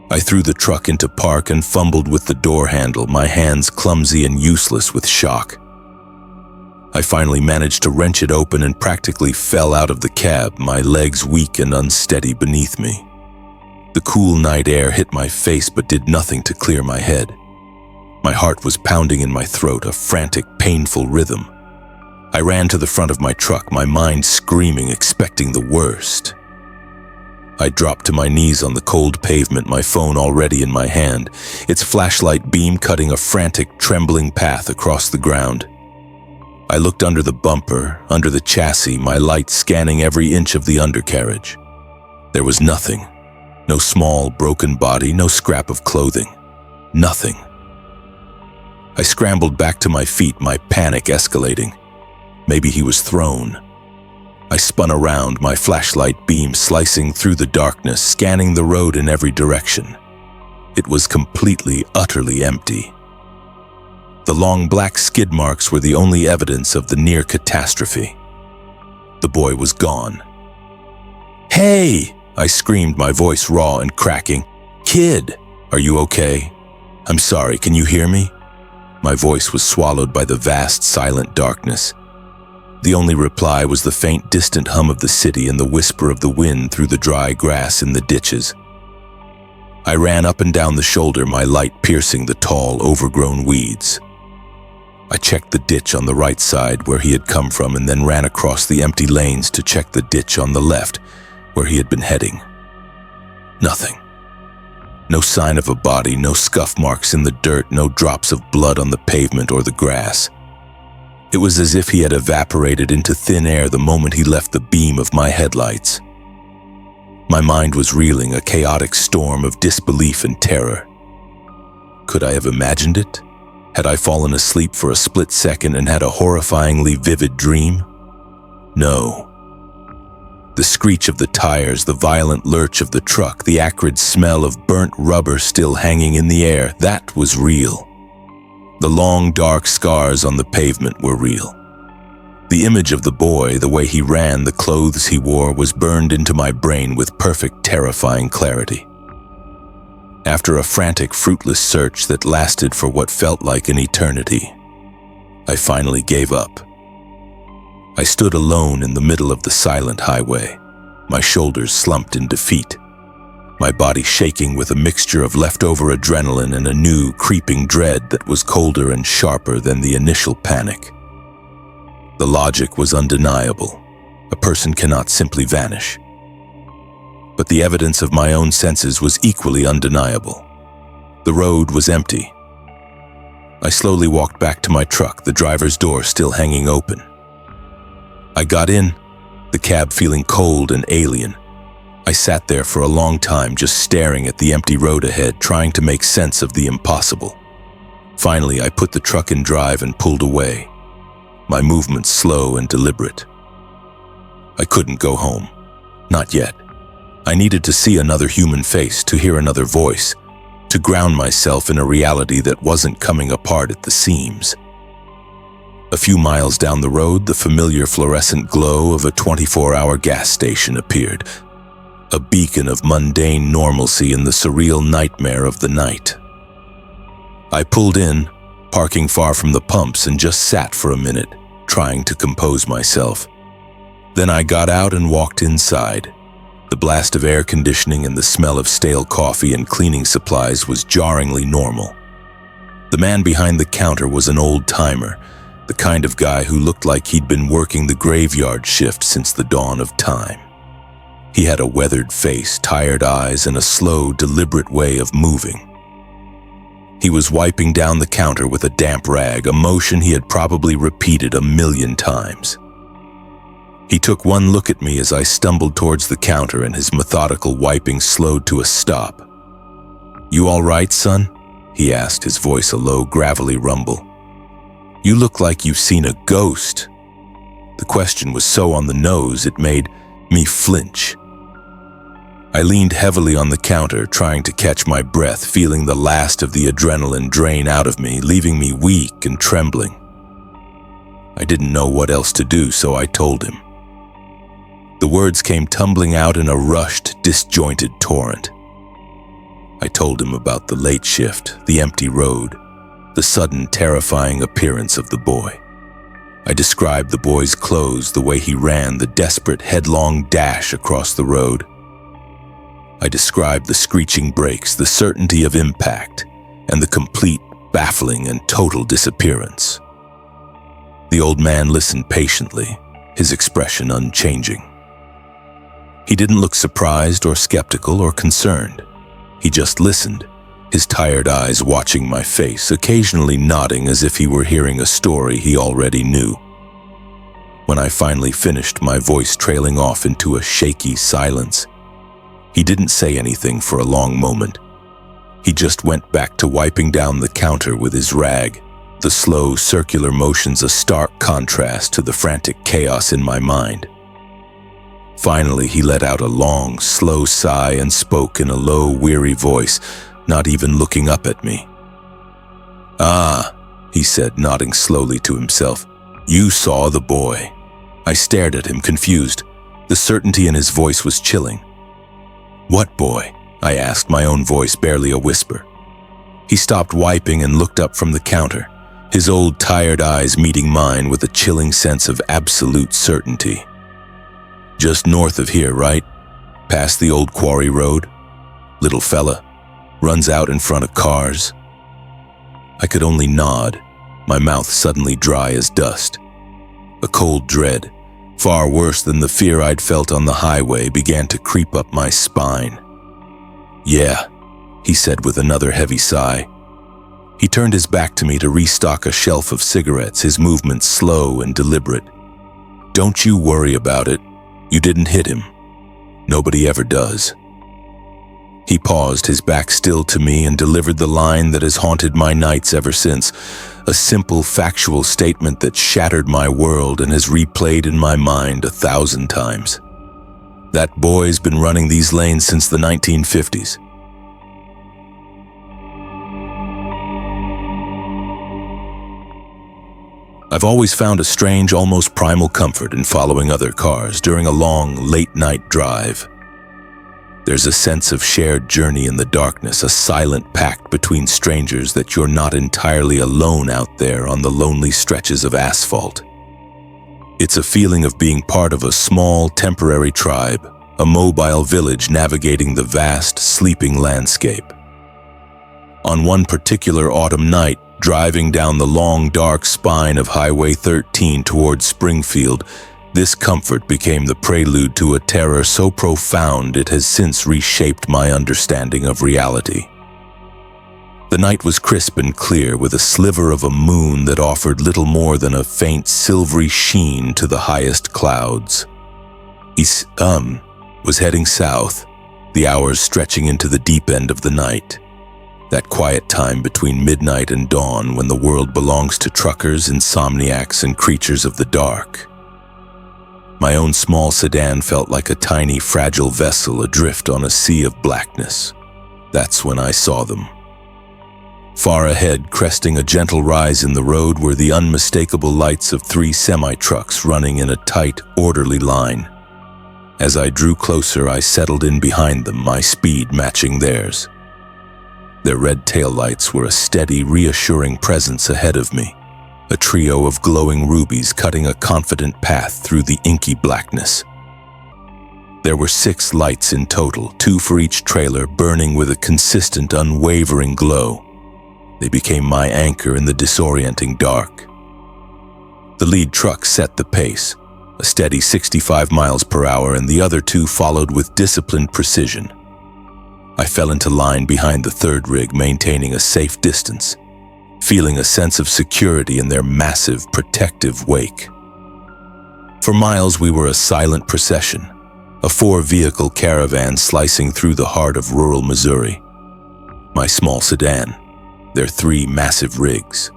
I threw the truck into park and fumbled with the door handle, my hands clumsy and useless with shock. I finally managed to wrench it open and practically fell out of the cab, my legs weak and unsteady beneath me. The cool night air hit my face but did nothing to clear my head. My heart was pounding in my throat, a frantic, painful rhythm. I ran to the front of my truck, my mind screaming, expecting the worst. I dropped to my knees on the cold pavement, my phone already in my hand, its flashlight beam cutting a frantic, trembling path across the ground. I looked under the bumper, under the chassis, my light scanning every inch of the undercarriage. There was nothing. No small, broken body, no scrap of clothing. Nothing. I scrambled back to my feet, my panic escalating. Maybe he was thrown. I spun around, my flashlight beam slicing through the darkness, scanning the road in every direction. It was completely, utterly empty. The long black skid marks were the only evidence of the near catastrophe. The boy was gone. "Hey!" I screamed, my voice raw and cracking. "Kid, are you okay? I'm sorry, can you hear me?" My voice was swallowed by the vast, silent darkness. The only reply was the faint, distant hum of the city and the whisper of the wind through the dry grass in the ditches. I ran up and down the shoulder, my light piercing the tall, overgrown weeds. I checked the ditch on the right side where he had come from and then ran across the empty lanes to check the ditch on the left where he had been heading. Nothing. No sign of a body, no scuff marks in the dirt, no drops of blood on the pavement or the grass. It was as if he had evaporated into thin air the moment he left the beam of my headlights. My mind was reeling, a chaotic storm of disbelief and terror. Could I have imagined it? Had I fallen asleep for a split second and had a horrifyingly vivid dream? No. The screech of the tires, the violent lurch of the truck, the acrid smell of burnt rubber still hanging in the air, that was real. The long, dark scars on the pavement were real. The image of the boy, the way he ran, the clothes he wore, was burned into my brain with perfect, terrifying clarity. After a frantic, fruitless search that lasted for what felt like an eternity, I finally gave up. I stood alone in the middle of the silent highway, my shoulders slumped in defeat, my body shaking with a mixture of leftover adrenaline and a new, creeping dread that was colder and sharper than the initial panic. The logic was undeniable. A person cannot simply vanish. But the evidence of my own senses was equally undeniable. The road was empty. I slowly walked back to my truck, the driver's door still hanging open. I got in, the cab feeling cold and alien. I sat there for a long time, just staring at the empty road ahead, trying to make sense of the impossible. Finally, I put the truck in drive and pulled away, my movements slow and deliberate. I couldn't go home. Not yet. I needed to see another human face, to hear another voice, to ground myself in a reality that wasn't coming apart at the seams. A few miles down the road, the familiar fluorescent glow of a 24-hour gas station appeared, a beacon of mundane normalcy in the surreal nightmare of the night. I pulled in, parking far from the pumps, and just sat for a minute, trying to compose myself. Then I got out and walked inside. The blast of air conditioning and the smell of stale coffee and cleaning supplies was jarringly normal. The man behind the counter was an old-timer, the kind of guy who looked like he'd been working the graveyard shift since the dawn of time. He had a weathered face, tired eyes, and a slow, deliberate way of moving. He was wiping down the counter with a damp rag, a motion he had probably repeated 1,000,000 times. He took one look at me as I stumbled towards the counter, and his methodical wiping slowed to a stop. "You all right, son?" he asked, his voice a low, gravelly rumble. "You look like you've seen a ghost." The question was so on the nose it made me flinch. I leaned heavily on the counter, trying to catch my breath, feeling the last of the adrenaline drain out of me, leaving me weak and trembling. I didn't know what else to do, so I told him. The words came tumbling out in a rushed, disjointed torrent. I told him about the late shift, the empty road, the sudden, terrifying appearance of the boy. I described the boy's clothes, the way he ran, the desperate, headlong dash across the road. I described the screeching brakes, the certainty of impact, and the complete, baffling, and total disappearance. The old man listened patiently, his expression unchanging. He didn't look surprised or skeptical or concerned. He just listened, his tired eyes watching my face, occasionally nodding as if he were hearing a story he already knew. When I finally finished, my voice trailing off into a shaky silence. He didn't say anything for a long moment. He just went back to wiping down the counter with his rag, the slow, circular motions a stark contrast to the frantic chaos in my mind. Finally, he let out a long, slow sigh and spoke in a low, weary voice, not even looking up at me. "Ah," he said, nodding slowly to himself. "You saw the boy." I stared at him, confused. The certainty in his voice was chilling. "What boy?" I asked, my own voice barely a whisper. He stopped wiping and looked up from the counter, his old tired eyes meeting mine with a chilling sense of absolute certainty. "Just north of here, right? Past the old quarry road? Little fella. Runs out in front of cars." I could only nod, my mouth suddenly dry as dust. A cold dread, far worse than the fear I'd felt on the highway, began to creep up my spine. "Yeah," he said with another heavy sigh. He turned his back to me to restock a shelf of cigarettes, his movements slow and deliberate. "Don't you worry about it. You didn't hit him. Nobody ever does." He paused, his back still to me, and delivered the line that has haunted my nights ever since, a simple, factual statement that shattered my world and has replayed in my mind 1,000 times. "That boy's been running these lanes since the 1950s. I've always found a strange, almost primal comfort in following other cars during a long, late-night drive. There's a sense of shared journey in the darkness, a silent pact between strangers that you're not entirely alone out there on the lonely stretches of asphalt. It's a feeling of being part of a small, temporary tribe, a mobile village navigating the vast, sleeping landscape. On one particular autumn night, driving down the long, dark spine of Highway 13 towards Springfield, this comfort became the prelude to a terror so profound it has since reshaped my understanding of reality. The night was crisp and clear, with a sliver of a moon that offered little more than a faint silvery sheen to the highest clouds. Was heading south, the hours stretching into the deep end of the night. That quiet time between midnight and dawn when the world belongs to truckers, insomniacs, and creatures of the dark. My own small sedan felt like a tiny, fragile vessel adrift on a sea of blackness. That's when I saw them. Far ahead, cresting a gentle rise in the road, were the unmistakable lights of 3 semi-trucks running in a tight, orderly line. As I drew closer, I settled in behind them, my speed matching theirs. Their red taillights were a steady, reassuring presence ahead of me, a trio of glowing rubies cutting a confident path through the inky blackness. There were 6 lights in total, 2 for each trailer, burning with a consistent, unwavering glow. They became my anchor in the disorienting dark. The lead truck set the pace, a steady 65 miles per hour, and the other 2 followed with disciplined precision. I fell into line behind the third rig, maintaining a safe distance, feeling a sense of security in their massive, protective wake. For miles, we were a silent procession, a 4-vehicle caravan slicing through the heart of rural Missouri. My small sedan, their 3 massive rigs.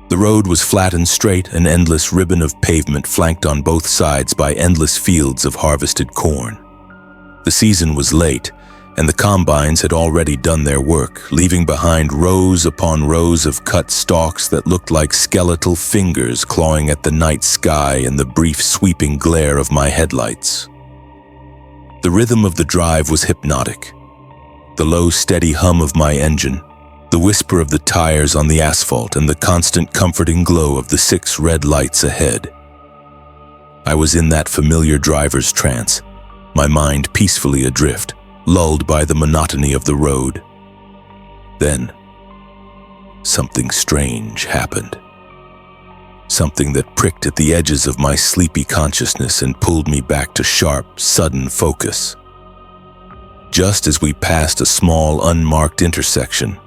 The road was flat and straight, an endless ribbon of pavement flanked on both sides by endless fields of harvested corn. The season was late, and the combines had already done their work, leaving behind rows upon rows of cut stalks that looked like skeletal fingers clawing at the night sky in the brief sweeping glare of my headlights. The rhythm of the drive was hypnotic. The low, steady hum of my engine, the whisper of the tires on the asphalt, and the constant comforting glow of the 6 red lights ahead. I was in that familiar driver's trance, my mind peacefully adrift, lulled by the monotony of the road. Then, something strange happened. Something that pricked at the edges of my sleepy consciousness and pulled me back to sharp, sudden focus. Just as we passed a small, unmarked intersection,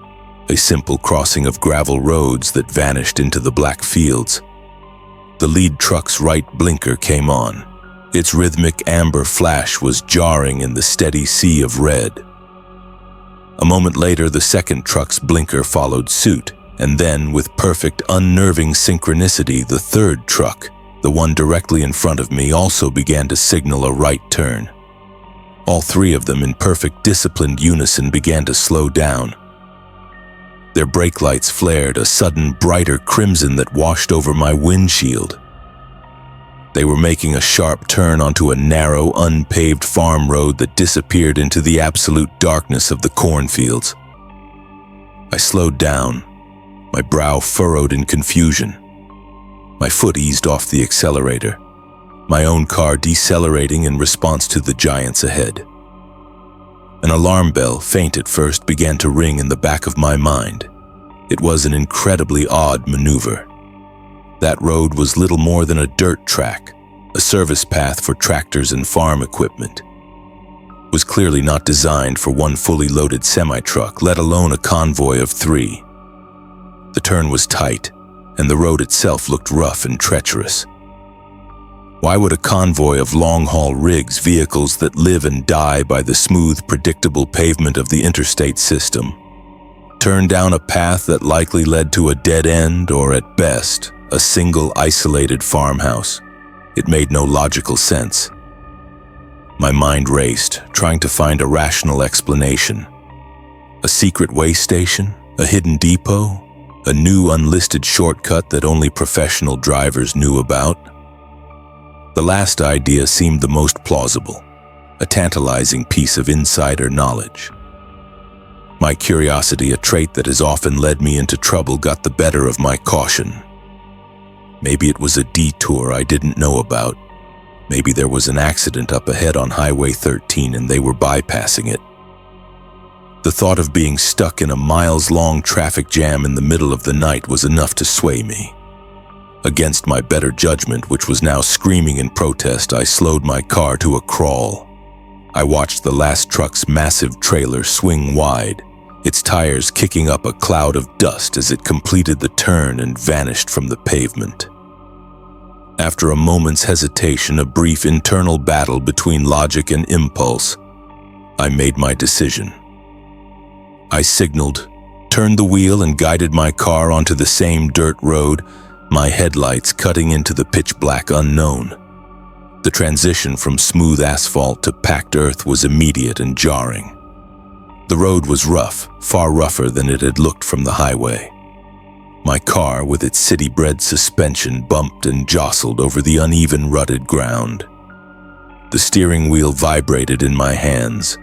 a simple crossing of gravel roads that vanished into the black fields, The lead truck's right blinker came on. Its rhythmic amber flash was jarring in the steady sea of red. A moment later, the second truck's blinker followed suit, and then, with perfect, unnerving synchronicity, the third truck, the one directly in front of me, also began to signal a right turn. All three of them, in perfect, disciplined unison, began to slow down. Their brake lights flared, a sudden brighter crimson that washed over my windshield. They were making a sharp turn onto a narrow, unpaved farm road that disappeared into the absolute darkness of the cornfields. I slowed down, my brow furrowed in confusion. My foot eased off the accelerator, my own car decelerating in response to the giants ahead. An alarm bell, faint at first, began to ring in the back of my mind. It was an incredibly odd maneuver. That road was little more than a dirt track, a service path for tractors and farm equipment. It was clearly not designed for one fully loaded semi-truck, let alone a convoy of 3. The turn was tight, and the road itself looked rough and treacherous. Why would a convoy of long-haul rigs, vehicles that live and die by the smooth, predictable pavement of the interstate system, turn down a path that likely led to a dead end or, at best, a single isolated farmhouse? It made no logical sense. My mind raced, trying to find a rational explanation. A secret way station? A hidden depot? A new unlisted shortcut that only professional drivers knew about? The last idea seemed the most plausible, a tantalizing piece of insider knowledge. My curiosity, a trait that has often led me into trouble, got the better of my caution. Maybe it was a detour I didn't know about. Maybe there was an accident up ahead on Highway 13 and they were bypassing it. The thought of being stuck in a miles-long traffic jam in the middle of the night was enough to sway me. Against my better judgment, which was now screaming in protest, I slowed my car to a crawl. I watched the last truck's massive trailer swing wide, its tires kicking up a cloud of dust as it completed the turn and vanished from the pavement. After a moment's hesitation, a brief internal battle between logic and impulse, I made my decision. I signaled, turned the wheel, and guided my car onto the same dirt road, my headlights cutting into the pitch-black unknown. The transition from smooth asphalt to packed earth was immediate and jarring. The road was rough, far rougher than it had looked from the highway. My car, with its city-bred suspension, bumped and jostled over the uneven, rutted ground. The steering wheel vibrated in my hands.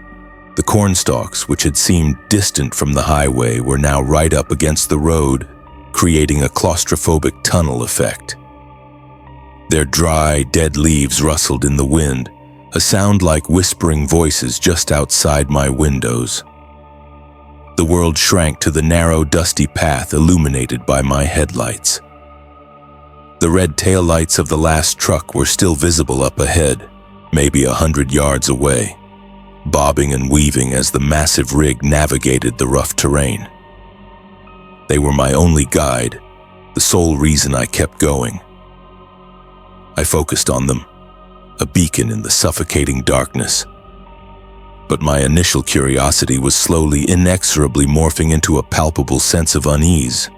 The cornstalks, which had seemed distant from the highway, were now right up against the road, creating a claustrophobic tunnel effect. Their dry, dead leaves rustled in the wind, a sound like whispering voices just outside my windows. The world shrank to the narrow, dusty path illuminated by my headlights. The red taillights of the last truck were still visible up ahead, maybe 100 yards away, bobbing and weaving as the massive rig navigated the rough terrain. They were my only guide, the sole reason I kept going. I focused on them, a beacon in the suffocating darkness. But my initial curiosity was slowly, inexorably morphing into a palpable sense of unease.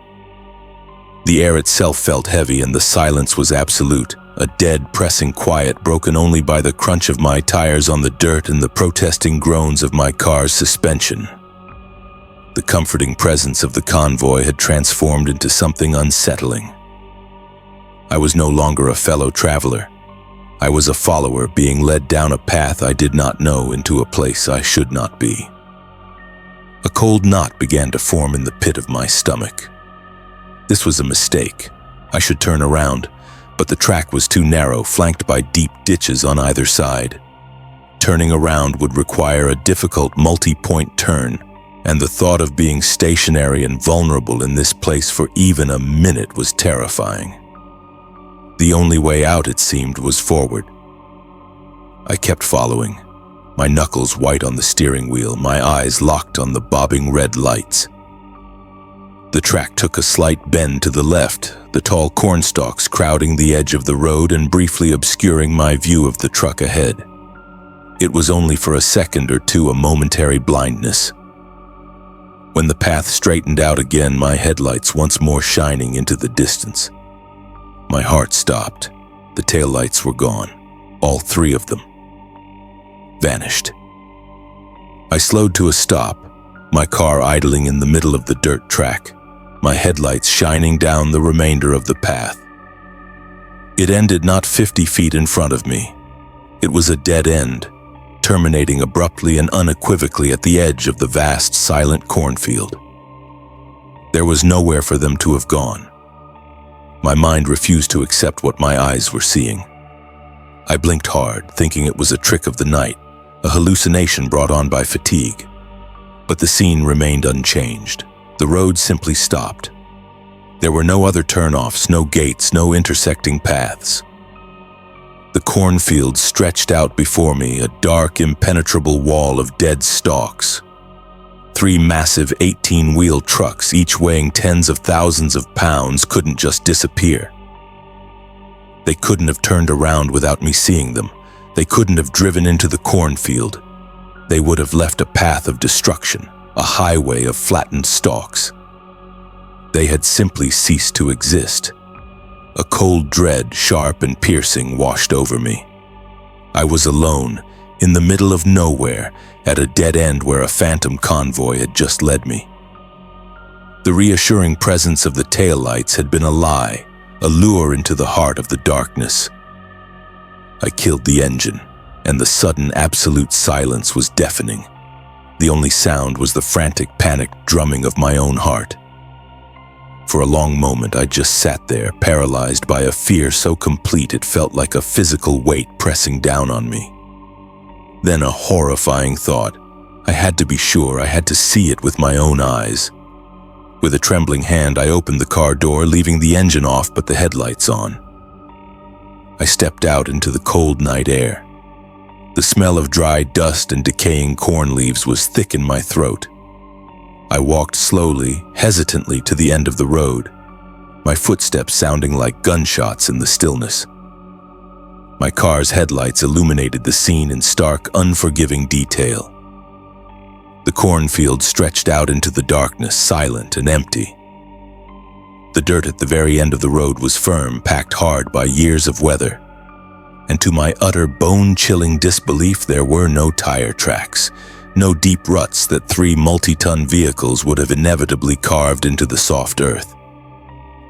The air itself felt heavy and the silence was absolute, a dead, pressing quiet broken only by the crunch of my tires on the dirt and the protesting groans of my car's suspension. The comforting presence of the convoy had transformed into something unsettling. I was no longer a fellow traveler. I was a follower being led down a path I did not know into a place I should not be. A cold knot began to form in the pit of my stomach. This was a mistake. I should turn around, but the track was too narrow, flanked by deep ditches on either side. Turning around would require a difficult multi-point turn, and the thought of being stationary and vulnerable in this place for even a minute was terrifying. The only way out, it seemed, was forward. I kept following, my knuckles white on the steering wheel, my eyes locked on the bobbing red lights. The track took a slight bend to the left, the tall cornstalks crowding the edge of the road and briefly obscuring my view of the truck ahead. It was only for a second or two a momentary blindness. When the path straightened out again, my headlights once more shining into the distance. My heart stopped. The taillights were gone. All three of them. Vanished. I slowed to a stop, my car idling in the middle of the dirt track, my headlights shining down the remainder of the path. It ended not 50 feet in front of me. It was a dead end, terminating abruptly and unequivocally at the edge of the vast, silent cornfield. There was nowhere for them to have gone. My mind refused to accept what my eyes were seeing. I blinked hard, thinking it was a trick of the night, a hallucination brought on by fatigue. But the scene remained unchanged. The road simply stopped. There were no other turnoffs, no gates, no intersecting paths. The cornfield stretched out before me, a dark, impenetrable wall of dead stalks. 3 massive 18-wheel trucks, each weighing tens of thousands of pounds, couldn't just disappear. They couldn't have turned around without me seeing them. They couldn't have driven into the cornfield. They would have left a path of destruction, a highway of flattened stalks. They had simply ceased to exist. A cold dread, sharp and piercing, washed over me. I was alone, in the middle of nowhere, at a dead end where a phantom convoy had just led me. The reassuring presence of the taillights had been a lie, a lure into the heart of the darkness. I killed the engine, and the sudden absolute silence was deafening. The only sound was the frantic, panicked drumming of my own heart. For a long moment, I just sat there, paralyzed by a fear so complete it felt like a physical weight pressing down on me. Then a horrifying thought. I had to be sure, I had to see it with my own eyes. With a trembling hand, I opened the car door, leaving the engine off but the headlights on. I stepped out into the cold night air. The smell of dry dust and decaying corn leaves was thick in my throat. I walked slowly, hesitantly to the end of the road, my footsteps sounding like gunshots in the stillness. My car's headlights illuminated the scene in stark, unforgiving detail. The cornfield stretched out into the darkness, silent and empty. The dirt at the very end of the road was firm, packed hard by years of weather. And to my utter bone-chilling disbelief, there were no tire tracks, no deep ruts that 3 multi-ton vehicles would have inevitably carved into the soft earth.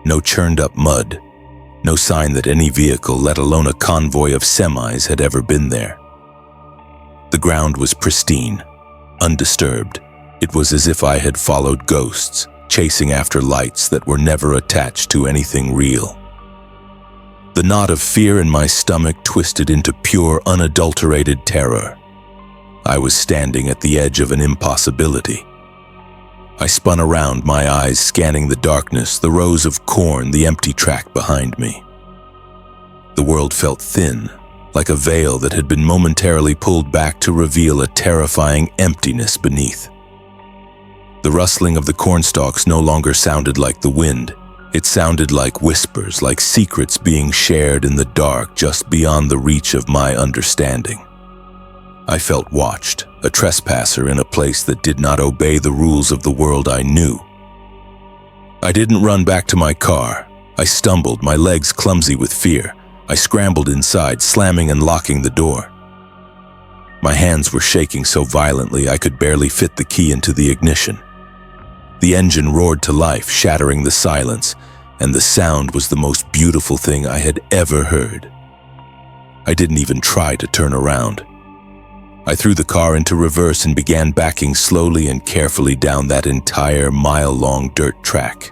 No churned-up mud, no sign that any vehicle, let alone a convoy of semis, had ever been there. The ground was pristine, undisturbed. It was as if I had followed ghosts, chasing after lights that were never attached to anything real. The knot of fear in my stomach twisted into pure, unadulterated terror. I was standing at the edge of an impossibility. I spun around, my eyes scanning the darkness, the rows of corn, the empty track behind me. The world felt thin, like a veil that had been momentarily pulled back to reveal a terrifying emptiness beneath. The rustling of the cornstalks no longer sounded like the wind. It sounded like whispers, like secrets being shared in the dark just beyond the reach of my understanding. I felt watched, a trespasser in a place that did not obey the rules of the world I knew. I didn't run back to my car. I stumbled, my legs clumsy with fear. I scrambled inside, slamming and locking the door. My hands were shaking so violently I could barely fit the key into the ignition. The engine roared to life, shattering the silence, and the sound was the most beautiful thing I had ever heard. I didn't even try to turn around. I threw the car into reverse and began backing slowly and carefully down that entire mile-long dirt track.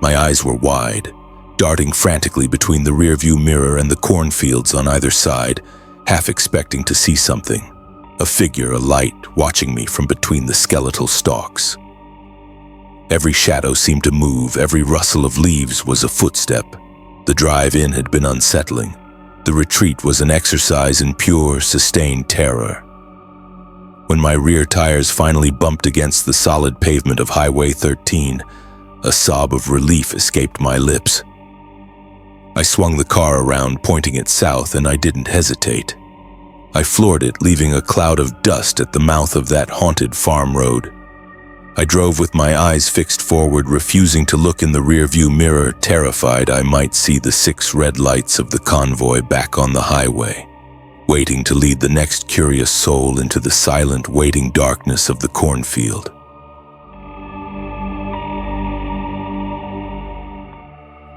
My eyes were wide, darting frantically between the rearview mirror and the cornfields on either side, half expecting to see something, a figure, a light, watching me from between the skeletal stalks. Every shadow seemed to move, every rustle of leaves was a footstep. The drive in had been unsettling. The retreat was an exercise in pure, sustained terror. When my rear tires finally bumped against the solid pavement of Highway 13, a sob of relief escaped my lips. I swung the car around, pointing it south, and I didn't hesitate. I floored it, leaving a cloud of dust at the mouth of that haunted farm road. I drove with my eyes fixed forward, refusing to look in the rearview mirror, terrified I might see the 6 red lights of the convoy back on the highway, waiting to lead the next curious soul into the silent, waiting darkness of the cornfield.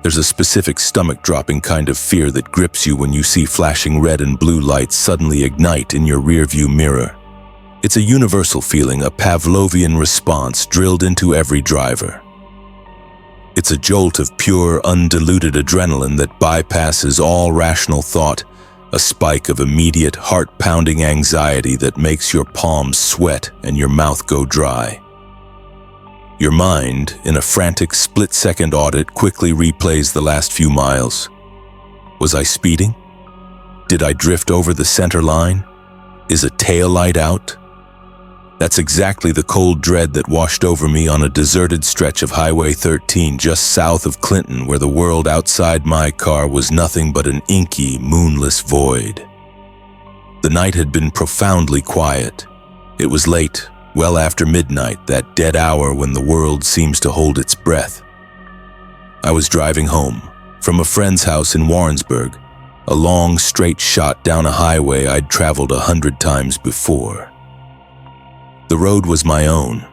There's a specific stomach-dropping kind of fear that grips you when you see flashing red and blue lights suddenly ignite in your rearview mirror. It's a universal feeling, a Pavlovian response drilled into every driver. It's a jolt of pure, undiluted adrenaline that bypasses all rational thought, a spike of immediate, heart-pounding anxiety that makes your palms sweat and your mouth go dry. Your mind, in a frantic split-second audit, quickly replays the last few miles. Was I speeding? Did I drift over the center line? Is a taillight out? That's exactly the cold dread that washed over me on a deserted stretch of Highway 13 just south of Clinton, where the world outside my car was nothing but an inky, moonless void. The night had been profoundly quiet. It was late, well after midnight, that dead hour when the world seems to hold its breath. I was driving home from a friend's house in Warrensburg, a long, straight shot down a highway I'd traveled 100 times before. The road was my own.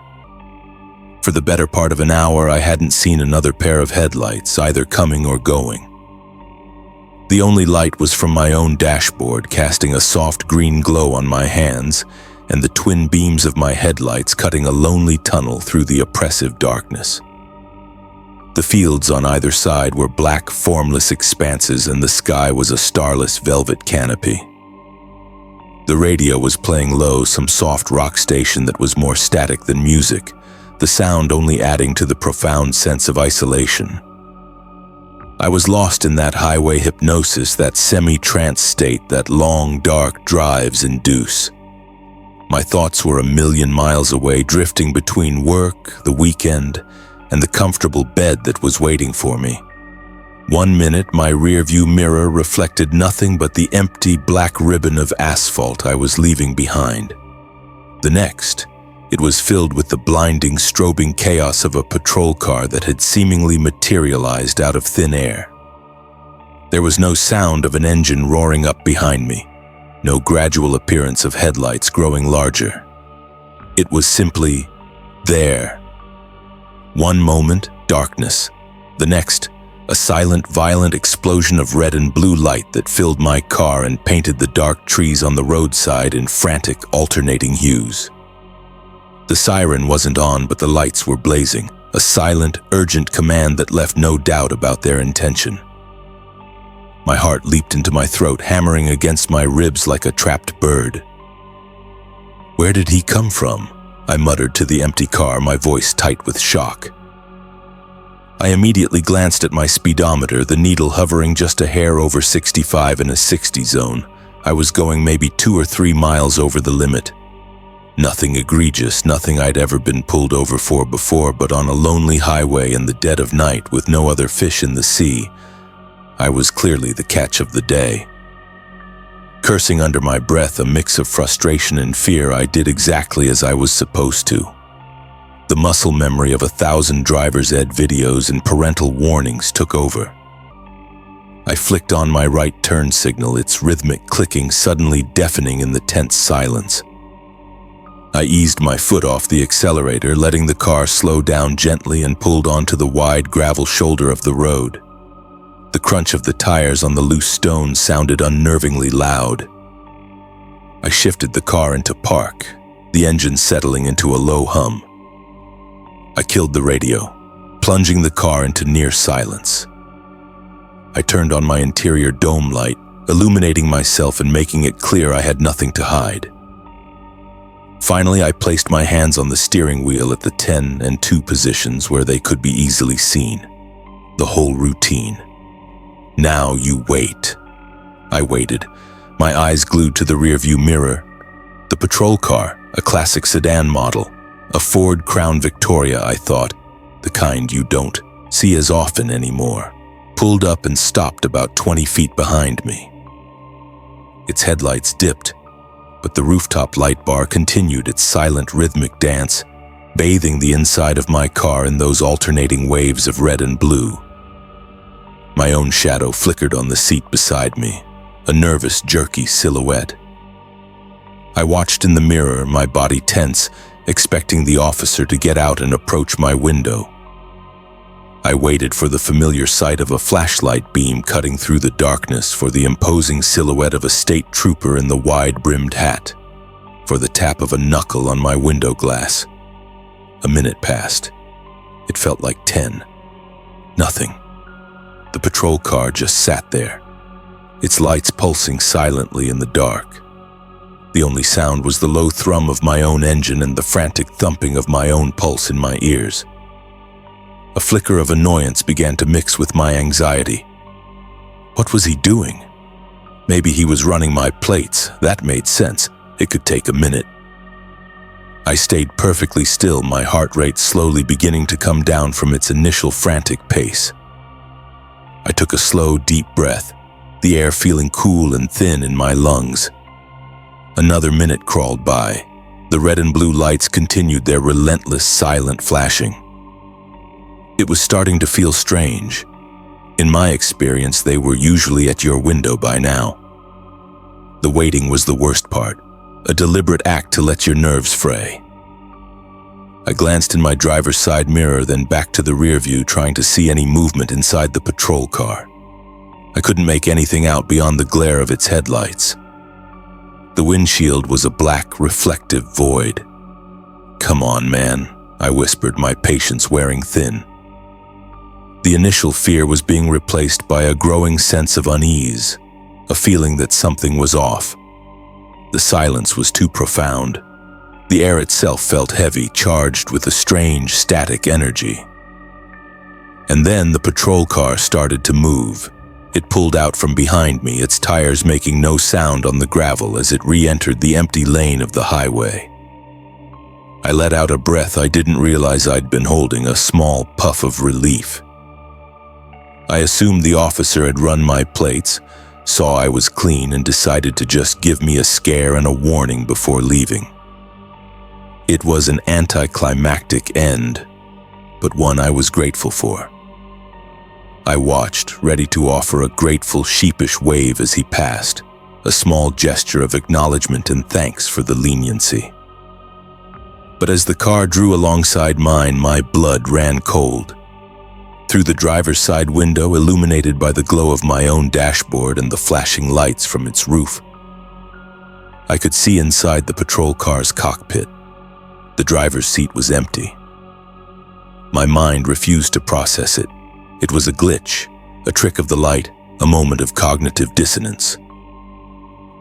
For the better part of an hour, I hadn't seen another pair of headlights, either coming or going. The only light was from my own dashboard, casting a soft green glow on my hands, and the twin beams of my headlights cutting a lonely tunnel through the oppressive darkness. The fields on either side were black, formless expanses, and the sky was a starless velvet canopy. The radio was playing low, some soft rock station that was more static than music, the sound only adding to the profound sense of isolation. I was lost in that highway hypnosis, that semi-trance state that long, dark drives induce. My thoughts were a million miles away, drifting between work, the weekend, and the comfortable bed that was waiting for me. 1 minute, my rearview mirror reflected nothing but the empty black ribbon of asphalt I was leaving behind. The next, it was filled with the blinding, strobing chaos of a patrol car that had seemingly materialized out of thin air. There was no sound of an engine roaring up behind me, no gradual appearance of headlights growing larger. It was simply there. 1 moment, darkness. The next, a silent, violent explosion of red and blue light that filled my car and painted the dark trees on the roadside in frantic, alternating hues. The siren wasn't on, but the lights were blazing, a silent, urgent command that left no doubt about their intention. My heart leaped into my throat, hammering against my ribs like a trapped bird. Where did he come from? I muttered to the empty car, my voice tight with shock. I immediately glanced at my speedometer, the needle hovering just a hair over 65 in a 60 zone. I was going maybe 2 or 3 miles over the limit. Nothing egregious, nothing I'd ever been pulled over for before, but on a lonely highway in the dead of night with no other fish in the sea, I was clearly the catch of the day. Cursing under my breath, a mix of frustration and fear, I did exactly as I was supposed to. The muscle memory of 1,000 driver's ed videos and parental warnings took over. I flicked on my right turn signal, its rhythmic clicking suddenly deafening in the tense silence. I eased my foot off the accelerator, letting the car slow down gently, and pulled onto the wide gravel shoulder of the road. The crunch of the tires on the loose stones sounded unnervingly loud. I shifted the car into park, the engine settling into a low hum. I killed the radio, plunging the car into near silence. I turned on my interior dome light, illuminating myself and making it clear I had nothing to hide. Finally, I placed my hands on the steering wheel at the 10 and 2 positions where they could be easily seen. The whole routine. Now you wait. I waited, my eyes glued to the rearview mirror. The patrol car, A classic sedan model, a Ford Crown Victoria, I thought, the kind you don't see as often anymore, pulled up and stopped about 20 feet behind me. Its headlights dipped, but the rooftop light bar continued its silent rhythmic dance, bathing the inside of my car in those alternating waves of red and blue. My own shadow flickered on the seat beside me, a nervous, jerky silhouette. I watched in the mirror, my body tense, expecting the officer to get out and approach my window. I waited for the familiar sight of a flashlight beam cutting through the darkness, for the imposing silhouette of a state trooper in the wide-brimmed hat, for the tap of a knuckle on my window glass. A minute passed. It felt like 10. Nothing. The patrol car just sat there, its lights pulsing silently in the dark. The only sound was the low thrum of my own engine and the frantic thumping of my own pulse in my ears. A flicker of annoyance began to mix with my anxiety. What was he doing? Maybe he was running my plates. That made sense. It could take a minute. I stayed perfectly still, my heart rate slowly beginning to come down from its initial frantic pace. I took a slow, deep breath, the air feeling cool and thin in my lungs. Another minute crawled by. The red and blue lights continued their relentless, silent flashing. It was starting to feel strange. In my experience, they were usually at your window by now. The waiting was the worst part, a deliberate act to let your nerves fray. I glanced in my driver's side mirror, then back to the rear view, trying to see any movement inside the patrol car. I couldn't make anything out beyond the glare of its headlights. The windshield was a black, reflective void. "Come on, man," I whispered, my patience wearing thin. The initial fear was being replaced by a growing sense of unease, a feeling that something was off. The silence was too profound. The air itself felt heavy, charged with a strange, static energy. And then the patrol car started to move. It pulled out from behind me, its tires making no sound on the gravel as it re-entered the empty lane of the highway. I let out a breath I didn't realize I'd been holding, a small puff of relief. I assumed the officer had run my plates, saw I was clean, and decided to just give me a scare and a warning before leaving. It was an anticlimactic end, but one I was grateful for. I watched, ready to offer a grateful, sheepish wave as he passed, a small gesture of acknowledgement and thanks for the leniency. But as the car drew alongside mine, my blood ran cold. Through the driver's side window, illuminated by the glow of my own dashboard and the flashing lights from its roof, I could see inside the patrol car's cockpit. The driver's seat was empty. My mind refused to process it. It was a glitch, a trick of the light, a moment of cognitive dissonance.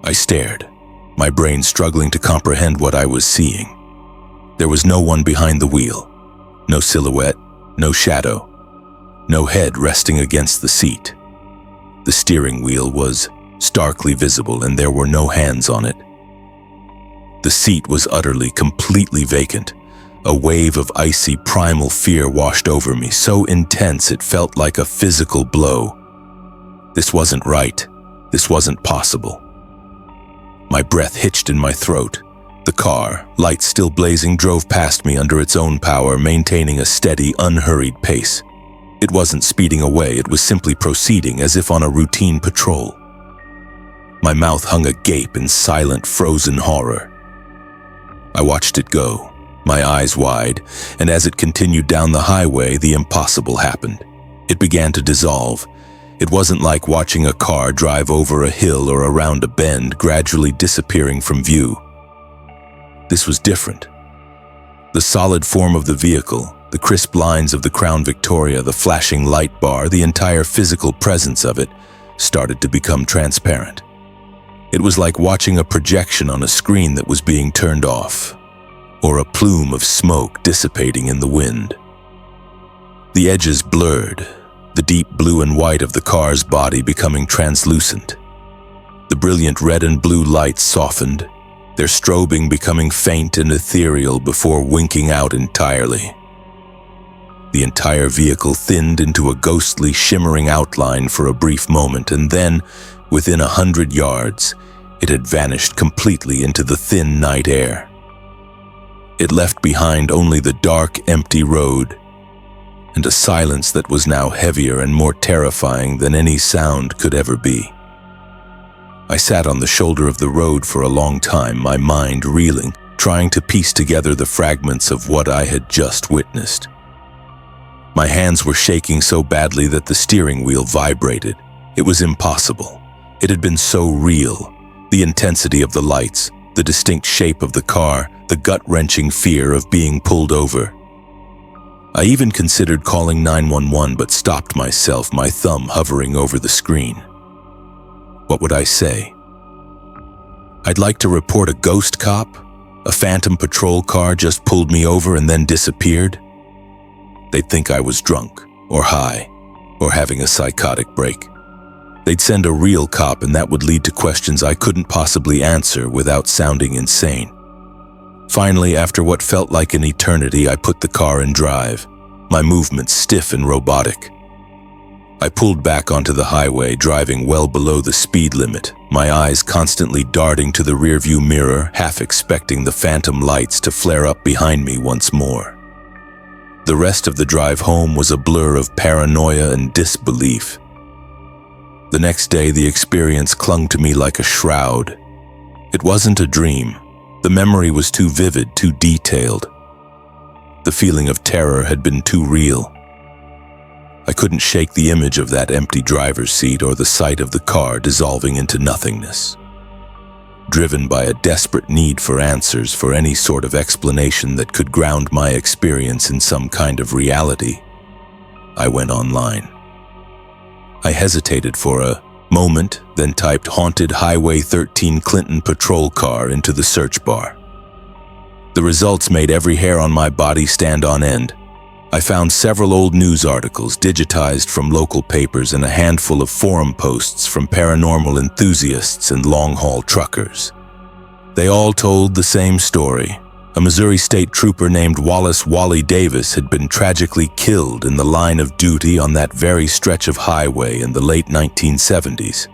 I stared, my brain struggling to comprehend what I was seeing. There was no one behind the wheel, no silhouette, no shadow, no head resting against the seat. The steering wheel was starkly visible, and there were no hands on it. The seat was utterly, completely vacant. A wave of icy, primal fear washed over me, so intense it felt like a physical blow. This wasn't right. This wasn't possible. My breath hitched in my throat. The car, lights still blazing, drove past me under its own power, maintaining a steady, unhurried pace. It wasn't speeding away, it was simply proceeding as if on a routine patrol. My mouth hung agape in silent, frozen horror. I watched it go, my eyes wide, and as it continued down the highway, the impossible happened. It began to dissolve. It wasn't like watching a car drive over a hill or around a bend, gradually disappearing from view. This was different. The solid form of the vehicle, the crisp lines of the Crown Victoria, the flashing light bar, the entire physical presence of it, started to become transparent. It was like watching a projection on a screen that was being turned off, or a plume of smoke dissipating in the wind. The edges blurred, the deep blue and white of the car's body becoming translucent. The brilliant red and blue lights softened, their strobing becoming faint and ethereal before winking out entirely. The entire vehicle thinned into a ghostly, shimmering outline for a brief moment, and then, within 100 yards, it had vanished completely into the thin night air. It left behind only the dark, empty road, and a silence that was now heavier and more terrifying than any sound could ever be. I sat on the shoulder of the road for a long time, my mind reeling, trying to piece together the fragments of what I had just witnessed. My hands were shaking so badly that the steering wheel vibrated. It was impossible. It had been so real. The intensity of the lights, the distinct shape of the car, the gut-wrenching fear of being pulled over. I even considered calling 911 but stopped myself, my thumb hovering over the screen. What would I say? I'd like to report a ghost cop? A phantom patrol car just pulled me over and then disappeared? They'd think I was drunk, or high, or having a psychotic break. They'd send a real cop, and that would lead to questions I couldn't possibly answer without sounding insane. Finally, after what felt like an eternity, I put the car in drive, my movements stiff and robotic. I pulled back onto the highway, driving well below the speed limit, my eyes constantly darting to the rearview mirror, half expecting the phantom lights to flare up behind me once more. The rest of the drive home was a blur of paranoia and disbelief. The next day, the experience clung to me like a shroud. It wasn't a dream. The memory was too vivid, too detailed. The feeling of terror had been too real. I couldn't shake the image of that empty driver's seat or the sight of the car dissolving into nothingness. Driven by a desperate need for answers, for any sort of explanation that could ground my experience in some kind of reality, I went online. I hesitated for a moment, then typed "Haunted Highway 13 Clinton Patrol Car" into the search bar. The results made every hair on my body stand on end. I found several old news articles digitized from local papers and a handful of forum posts from paranormal enthusiasts and long-haul truckers. They all told the same story. A Missouri State Trooper named Wallace "Wally" Davis had been tragically killed in the line of duty on that very stretch of highway in the late 1970s.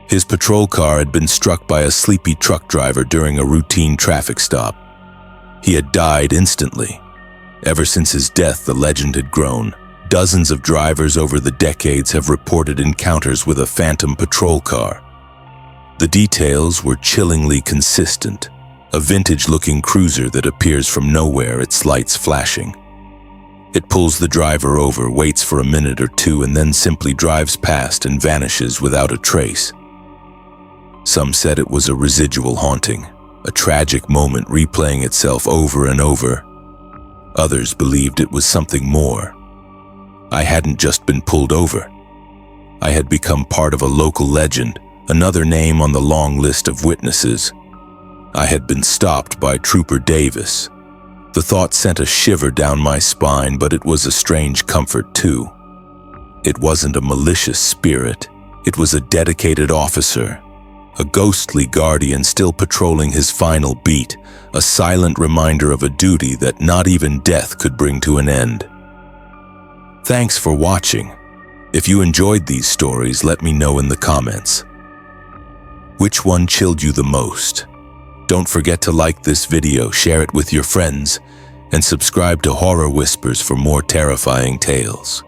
His patrol car had been struck by a sleepy truck driver during a routine traffic stop. He had died instantly. Ever since his death, the legend had grown. Dozens of drivers over the decades have reported encounters with a phantom patrol car. The details were chillingly consistent. A vintage-looking cruiser that appears from nowhere, its lights flashing. It pulls the driver over, waits for a minute or two, and then simply drives past and vanishes without a trace. Some said it was a residual haunting, a tragic moment replaying itself over and over. Others believed it was something more. I hadn't just been pulled over. I had become part of a local legend, another name on the long list of witnesses. I had been stopped by Trooper Davis. The thought sent a shiver down my spine, but it was a strange comfort too. It wasn't a malicious spirit. It was a dedicated officer, a ghostly guardian still patrolling his final beat, a silent reminder of a duty that not even death could bring to an end. Thanks for watching. If you enjoyed these stories, let me know in the comments. Which one chilled you the most? Don't forget to like this video, share it with your friends, and subscribe to Horror Whispers for more terrifying tales.